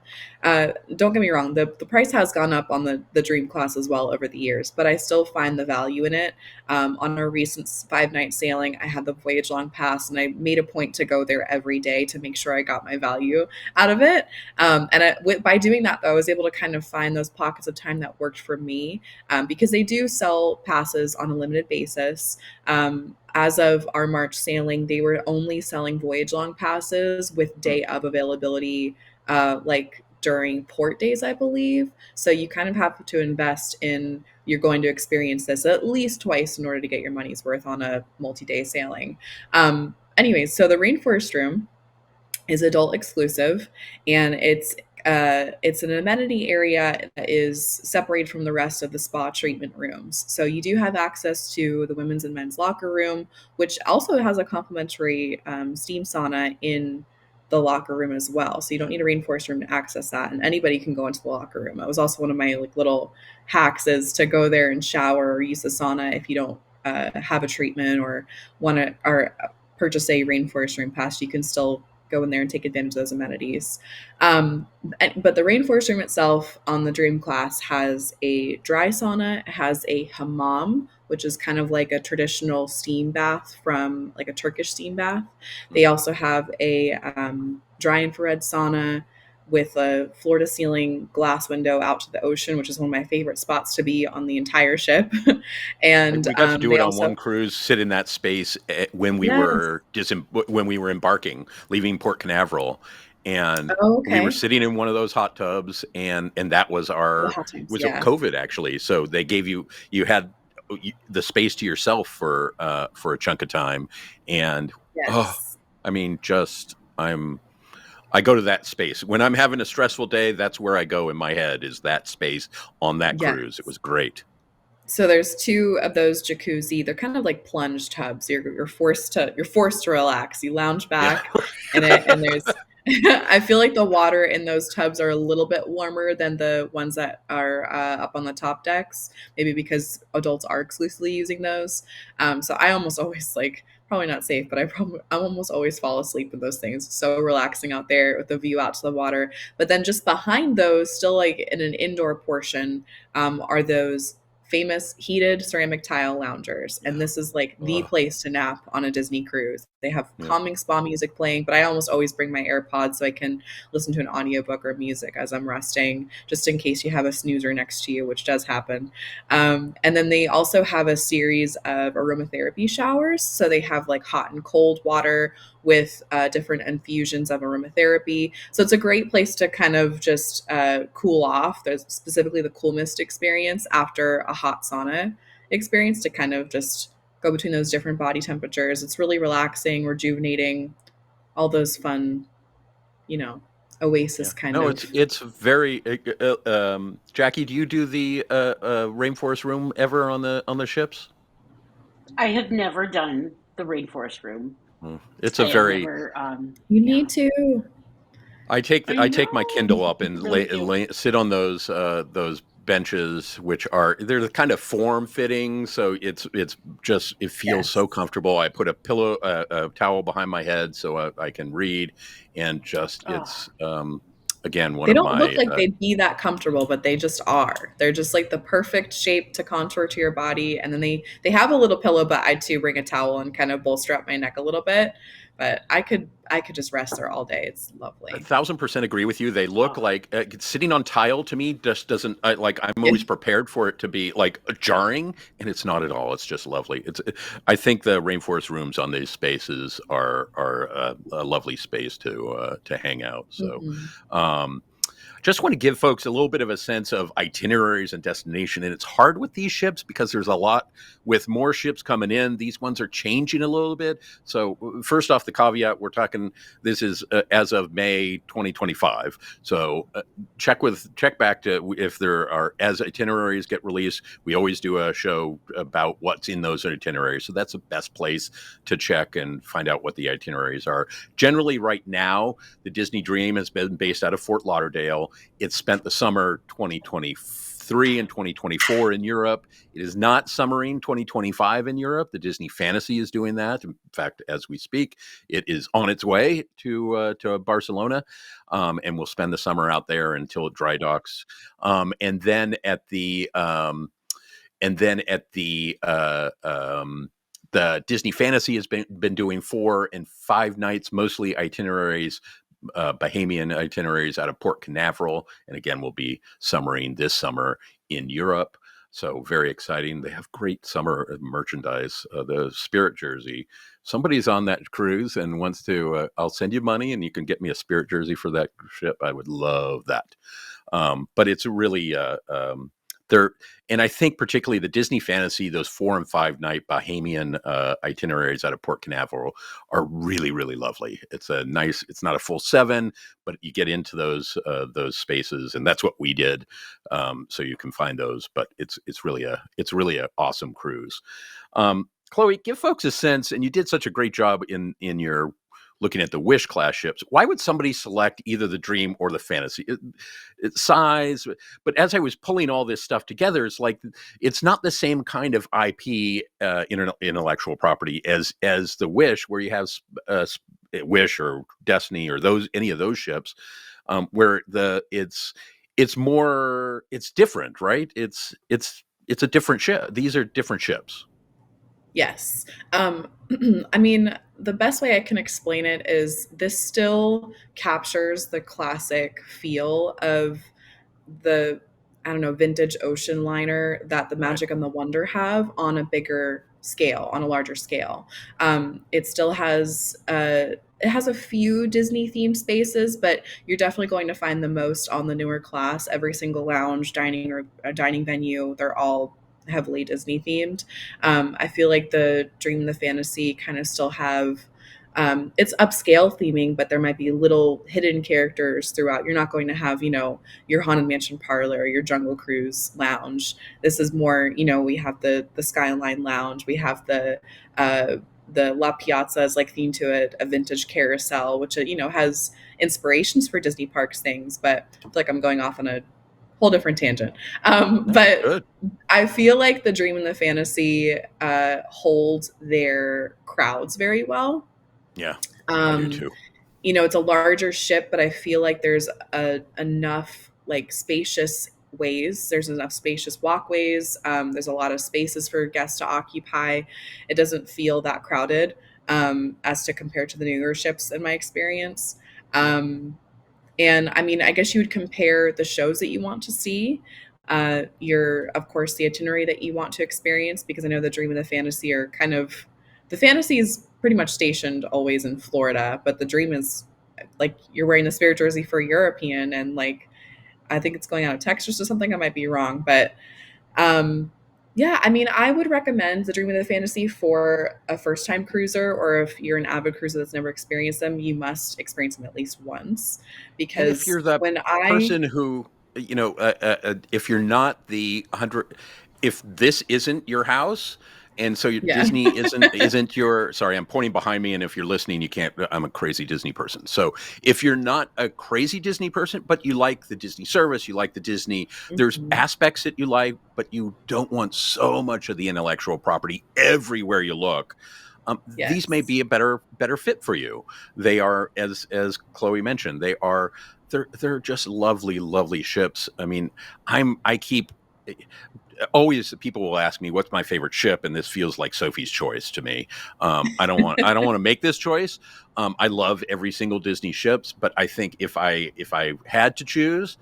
Don't get me wrong, the price has gone up on the Dream Class as well over the years, but I still find the value in it. On our recent 5 night sailing, I had the voyage long pass, and I made a point to go there every day to make sure I got my value out of it. By doing that, though, I was able to kind of find those pockets of time that worked for me because they do sell passes on a limited basis. As of our March sailing, they were only selling voyage long passes with day of availability, like during port days, I believe. So you kind of have to invest in, you're going to experience this at least twice in order to get your money's worth on a multi-day sailing. Anyways, so the Rainforest Room is adult exclusive, and it's an amenity area that is separated from the rest of the spa treatment rooms. So you do have access to the women's and men's locker room, which also has a complimentary steam sauna in the locker room as well. So you don't need a Rainforest Room to access that, and anybody can go into the locker room. That was also one of my little hacks, is to go there and shower or use the sauna if you don't have a treatment or want to or purchase a Rainforest Room pass. You can still go in there and take advantage of those amenities. But the Rainforest Room itself on the Dream Class has a dry sauna, it has a hammam, which is kind of like a traditional steam bath from like a Turkish steam bath. They also have a dry infrared sauna with a floor to ceiling glass window out to the ocean, which is one of my favorite spots to be on the entire ship. And We got to do they it on also, one cruise, sit in that space when we yes. were embarking, leaving Port Canaveral, and Oh, we were okay. sitting in one of those hot tubs, and that was The our hot times, was yeah. COVID actually. So they gave you had the space to yourself for a chunk of time, and oh, Yes. I mean, I go to that space when I'm having a stressful day. That's where I go in my head, is that space on that cruise. It Yes. was great. So there's two of those jacuzzi. They're kind of like plunge tubs. You're forced to relax. You lounge Yeah. back in it, and there's I feel like the water in those tubs are a little bit warmer than the ones that are up on the top decks. Maybe because adults are exclusively using those. So I almost always, like, probably not safe, but I almost always fall asleep in those things. It's so relaxing out there with the view out to the water. But then just behind those, still like in an indoor portion, are those famous heated ceramic tile loungers. And this is like the place to nap on a Disney cruise. They have calming spa music playing, but I almost always bring my AirPods so I can listen to an audiobook or music as I'm resting, just in case you have a snoozer next to you, which does happen. And then they also have a series of aromatherapy showers. So they have like hot and cold water with different infusions of aromatherapy. So it's a great place to kind of just cool off. There's specifically the cool mist experience after a hot sauna experience to kind of just go between those different body temperatures. It's really relaxing, rejuvenating, all those fun, oasis kind of. It's very. Jackie, do you do the Rainforest Room ever on the ships? I have never done the Rainforest Room. It's a very. You need to. I take my Kindle up and sit on those benches, which they're kind of form fitting, so it feels so comfortable. I put a towel behind my head so I can read, and it's again one they of don't my. Look like they'd be that comfortable, but they just are. They're just like the perfect shape to contour to your body, and then they have a little pillow, but I too bring a towel and kind of bolster up my neck a little bit. But I could just rest there all day. It's lovely. 1,000% agree with you. They look like sitting on tile to me just doesn't I'm always prepared for it to be like jarring, and it's not at all. It's just lovely. I think the Rainforest Rooms on these spaces are a lovely space to hang out. So, just want to give folks a little bit of a sense of itineraries and destination. And it's hard with these ships because there's a lot with more ships coming in. These ones are changing a little bit. So first off, the caveat, we're talking, this is as of May 2025. So check back to if there are, as itineraries get released, we always do a show about what's in those itineraries. So that's the best place to check and find out what the itineraries are. Generally right now, the Disney Dream has been based out of Fort Lauderdale. It spent the summer 2023 and 2024 in Europe. It is not summering 2025 in Europe. The Disney Fantasy is doing that. In fact, as we speak, it is on its way to Barcelona, and we'll spend the summer out there until it dry docks. And then at the the Disney Fantasy has been doing 4 and 5 nights, mostly itineraries. Bahamian itineraries out of Port Canaveral, and again we'll be summering this summer in Europe, so very exciting. They have great summer merchandise. The Spirit jersey, somebody's on that cruise and wants to I'll send you money and you can get me a Spirit jersey for that ship. I would love that. But it's really and I think particularly the Disney Fantasy, those 4 and 5 night Bahamian itineraries out of Port Canaveral are really, really lovely. It's not a full 7, but you get into those spaces, and that's what we did. So you can find those, but it's really an awesome cruise. Chloe, give folks a sense, and you did such a great job in your looking at the Wish class ships. Why would somebody select either the Dream or the Fantasy? Size, but as I was pulling all this stuff together, it's like it's not the same kind of IP intellectual property as the Wish, where you have Wish or Destiny or any of those ships, where it's different, right? It's a different ship. These are different ships. Yes. I mean, the best way I can explain it is this still captures the classic feel of the, I don't know, vintage ocean liner that the Magic and the Wonder have on a bigger scale, on a larger scale. It still has it has a few Disney themed spaces, but you're definitely going to find the most on the newer class. Every single lounge, dining or dining venue, they're all heavily Disney themed. I feel like the Dream and the Fantasy kind of still have it's upscale theming, but there might be little hidden characters throughout. You're not going to have, your Haunted Mansion parlor, your Jungle Cruise lounge. This is more, we have the Skyline Lounge. We have the La Piazza is like themed to a vintage carousel, which, has inspirations for Disney parks things, but I feel like I'm going off on a whole different tangent. But good. I feel like the Dream and the Fantasy hold their crowds very well. Yeah, I do too. It's a larger ship, but I feel like there's enough like spacious ways. There's enough spacious walkways. There's a lot of spaces for guests to occupy. It doesn't feel that crowded as to compare to the newer ships in my experience. And I mean, I guess you would compare the shows that you want to see, of course, the itinerary that you want to experience, because I know the Dream and the Fantasy are kind of, the Fantasy is pretty much stationed always in Florida, but the Dream is like you're wearing the Spirit jersey for European, and like I think it's going out of Texas or something. I might be wrong, but um, yeah, I mean, I would recommend the Dream of the Fantasy for a first time cruiser, or if you're an avid cruiser that's never experienced them, you must experience them at least once. And if Because you're the when I, person who, if you're not the 100, if this isn't your house, and so yeah, Disney isn't your, sorry, I'm pointing behind me, and if you're listening, you can't, I'm a crazy Disney person. So if you're not a crazy Disney person, but you like the Disney service, you like the Disney, there's Mhm. aspects that you like, but you don't want so much of the intellectual property everywhere you look. These may Yes. be a better fit for you. They are, as Chloe mentioned, they're just lovely ships. I mean, I keep always people will ask me what's my favorite ship, and this feels like Sophie's Choice to me. I don't want to make this choice. I love every single Disney ships, but I think if I had to choose,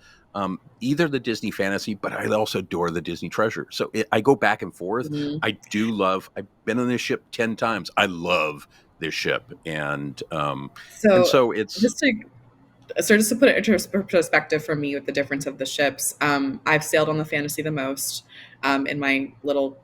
either the Disney Fantasy, but I also adore the Disney Treasure. So I go back and forth. Mhm. I do love. I've been on this ship 10 times. I love this ship, and So so it's just to just to put it into perspective for me with the difference of the ships, I've sailed on the Fantasy the most in my little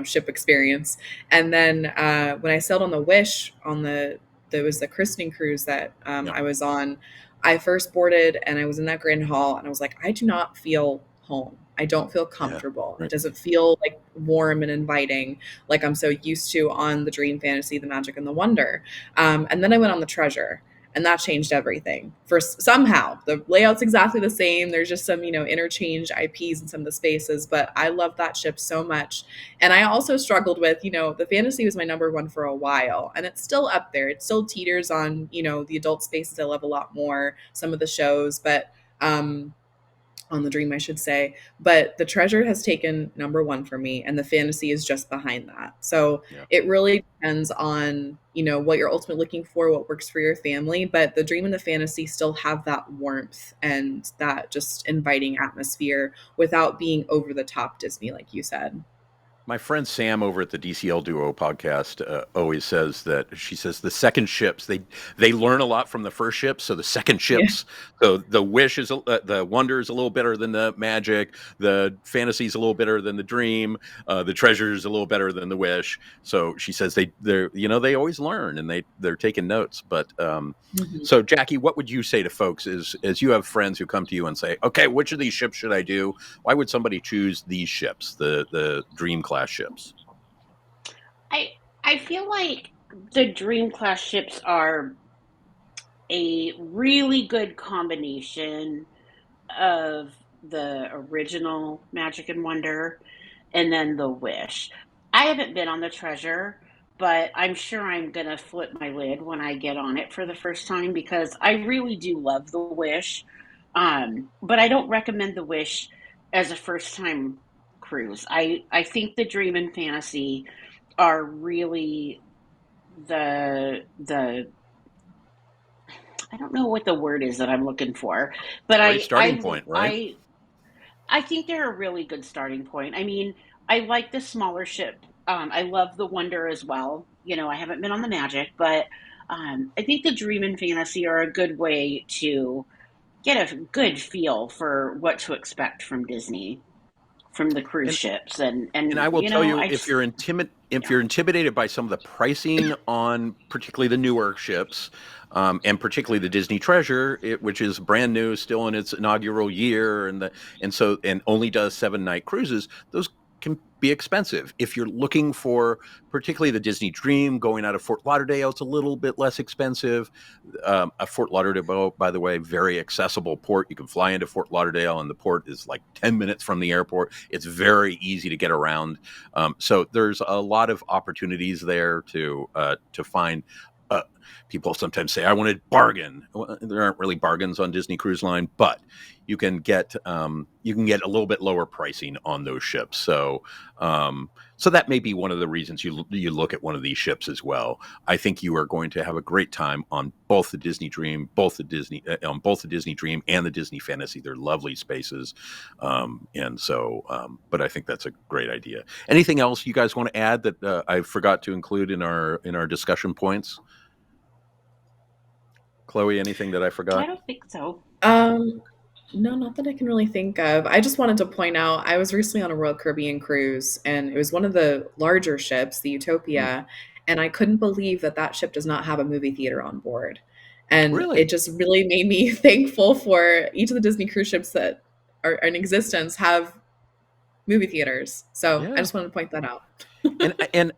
ship experience, and then when I sailed on the Wish on there was the christening cruise that yeah, I was on. I first boarded and I was in that grand hall and I was like, I do not feel home. I don't feel yeah, comfortable. It right. doesn't feel like warm and inviting like I'm so used to on the Dream Fantasy, the Magic and the Wonder. And then I went on the Treasure, and that changed everything. For somehow the layout's exactly the same. There's just some interchange IPs in some of the spaces, but I love that ship so much. And I also struggled with the Fantasy was my number one for a while, and it's still up there. It still teeters on the adult spaces. I love a lot more some of the shows, but on the Dream, I should say. But the Treasure has taken number one for me, and the Fantasy is just behind that. So Yeah. it really depends on what you're ultimately looking for, what works for your family. But the Dream and the Fantasy still have that warmth and that just inviting atmosphere without being over the top Disney, like you said. My friend Sam over at the DCL Duo podcast always says that she says the second ships they learn a lot from the first ships. So the second Yeah. ships, so the Wish is the Wonder is a little better than the Magic, the Fantasy is a little better than the Dream, the Treasure is a little better than the Wish. So she says they always learn and they're taking notes. But Mhm. so Jackie, what would you say to folks as you have friends who come to you and say, okay, which of these ships should I do? Why would somebody choose these ships, the Dream class ships? I I feel like the Dream class ships are a really good combination of the original Magic and Wonder and then the Wish. I haven't been on the Treasure, but I'm sure I'm gonna flip my lid when I get on it for the first time because I really do love the Wish. But I don't recommend the Wish as a first time cruise. I think the Dream and Fantasy are really the I don't know what the word is that I'm looking for, but Great starting point, right? I think they're a really good starting point. I mean, I like the smaller ship. I love the Wonder as well. I haven't been on the Magic, but I think the Dream and Fantasy are a good way to get a good feel for what to expect from Disney, from the cruise And ships, and and I will tell you I just if yeah you're intimidated by some of the pricing on particularly the newer ships, and particularly the Disney Treasure, which is brand new, still in its inaugural year, and only does 7 night cruises, those can be expensive. If you're looking for particularly the Disney Dream going out of Fort Lauderdale, it's a little bit less expensive. Fort Lauderdale, by the way, very accessible port. You can fly into Fort Lauderdale, and the port is like 10 minutes from the airport. It's very easy to get around. So there's a lot of opportunities there to find People sometimes say, I want a bargain. Well, there aren't really bargains on Disney Cruise Line, but you can get a little bit lower pricing on those ships. So so that may be one of the reasons you look at one of these ships as well. I think you are going to have a great time on both the Disney Dream, both the Disney Dream and the Disney Fantasy. They're lovely spaces, but I think that's a great idea. Anything else you guys want to add that I forgot to include in our discussion points? Chloe, anything that I forgot? I don't think so. No, not that I can really think of. I just wanted to point out I was recently on a Royal Caribbean cruise, and it was one of the larger ships, the Utopia, and I couldn't believe that ship does not have a movie theater on board. And Really? it just really made me thankful for each of the Disney cruise ships that are in existence have movie theaters. So Yeah. I just wanted to point that out. and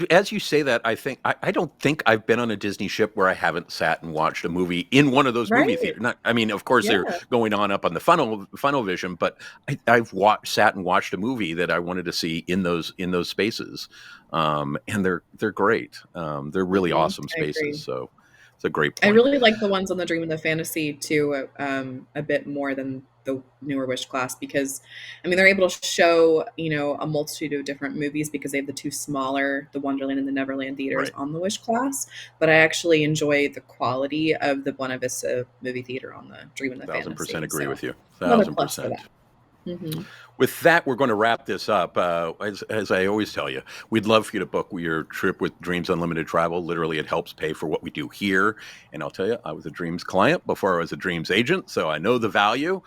as you say that, I think I don't think I've been on a Disney ship where I haven't sat and watched a movie in one of those movie Right. theaters. Of course, Yeah. they're going on up on the funnel vision, but I've sat and watched a movie that I wanted to see in those spaces, and they're great. They're really awesome I agree. spaces. So it's a great I point. really like the ones on the Dream and the Fantasy too, a bit more than the newer Wish class, because they're able to show a multitude of different movies because they have the two smaller, the Wonderland and the Neverland theaters Right. on the Wish class. But I actually enjoy the quality of the Buena Vista movie theater on the Dream and the Fantasy. 1,000% agree with you. Another plus for 1,000%. that. Mm-hmm. With that, we're going to wrap this up. As I always tell you, we'd love for you to book your trip with Dreams Unlimited Travel. Literally, it helps pay for what we do here. And I'll tell you, I was a Dreams client before I was a Dreams agent, so I know the value.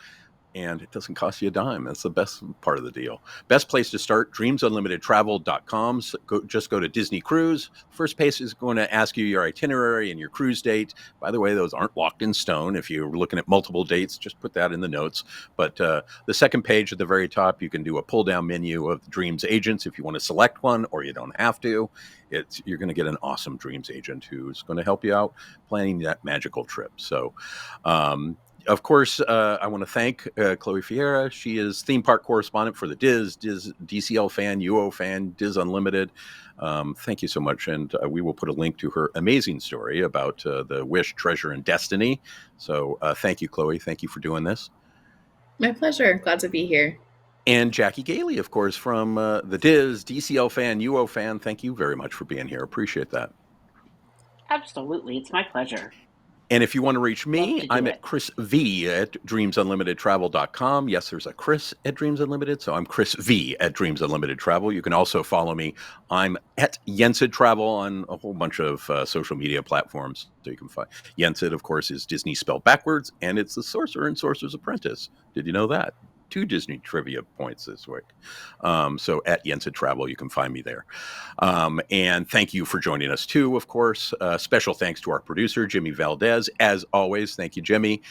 And it doesn't cost you a dime. That's the best part of the deal. Best place to start, dreamsunlimitedtravel.com. So just go to Disney Cruise. First page is going to ask you your itinerary and your cruise date. By the way, those aren't locked in stone. If you're looking at multiple dates, just put that in the notes. But the second page at the very top, you can do a pull-down menu of Dreams agents if you want to select one, or you don't have to. You're going to get an awesome Dreams agent who's going to help you out planning that magical trip. So, of course, I want to thank Chloe Fiera. She is theme park correspondent for the DIS DCL fan, UO fan, DIS Unlimited. Thank you so much. And we will put a link to her amazing story about the Wish, Treasure, and Destiny. So thank you, Chloe. Thank you for doing this. My pleasure. Glad to be here. And Jackie Gailey, of course, from the DIS, DCL fan, UO fan. Thank you very much for being here. Appreciate that. Absolutely. It's my pleasure. And if you want to reach me, I'm it. at Chris V at dreamsunlimitedtravel.com. Yes, there's a Chris at Dreams Unlimited, so I'm Chris V at Dreams Unlimited Travel. You can also follow me. I'm at Yensid Travel on a whole bunch of social media platforms. So you can find Yensid, of course, is Disney spelled backwards, and it's the Sorcerer and Sorcerer's Apprentice. Did you know that? 2 Disney trivia points this week. So at Yensid Travel, you can find me there. And thank you for joining us too, of course. Special thanks to our producer, Jimmy Valdez. As always, thank you, Jimmy.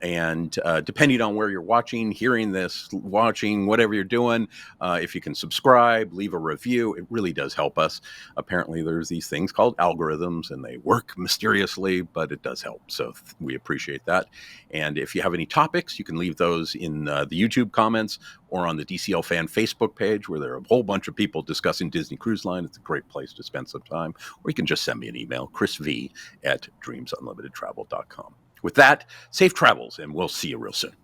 And depending on where you're watching, hearing this, watching, whatever you're doing, if you can subscribe, leave a review, it really does help us. Apparently, there's these things called algorithms, and they work mysteriously, but it does help. So we appreciate that. And if you have any topics, you can leave those in the YouTube comments or on the DCL Fan Facebook page, where there are a whole bunch of people discussing Disney Cruise Line. It's a great place to spend some time. Or you can just send me an email, chrisv at dreamsunlimitedtravel.com. With that, safe travels, and we'll see you real soon.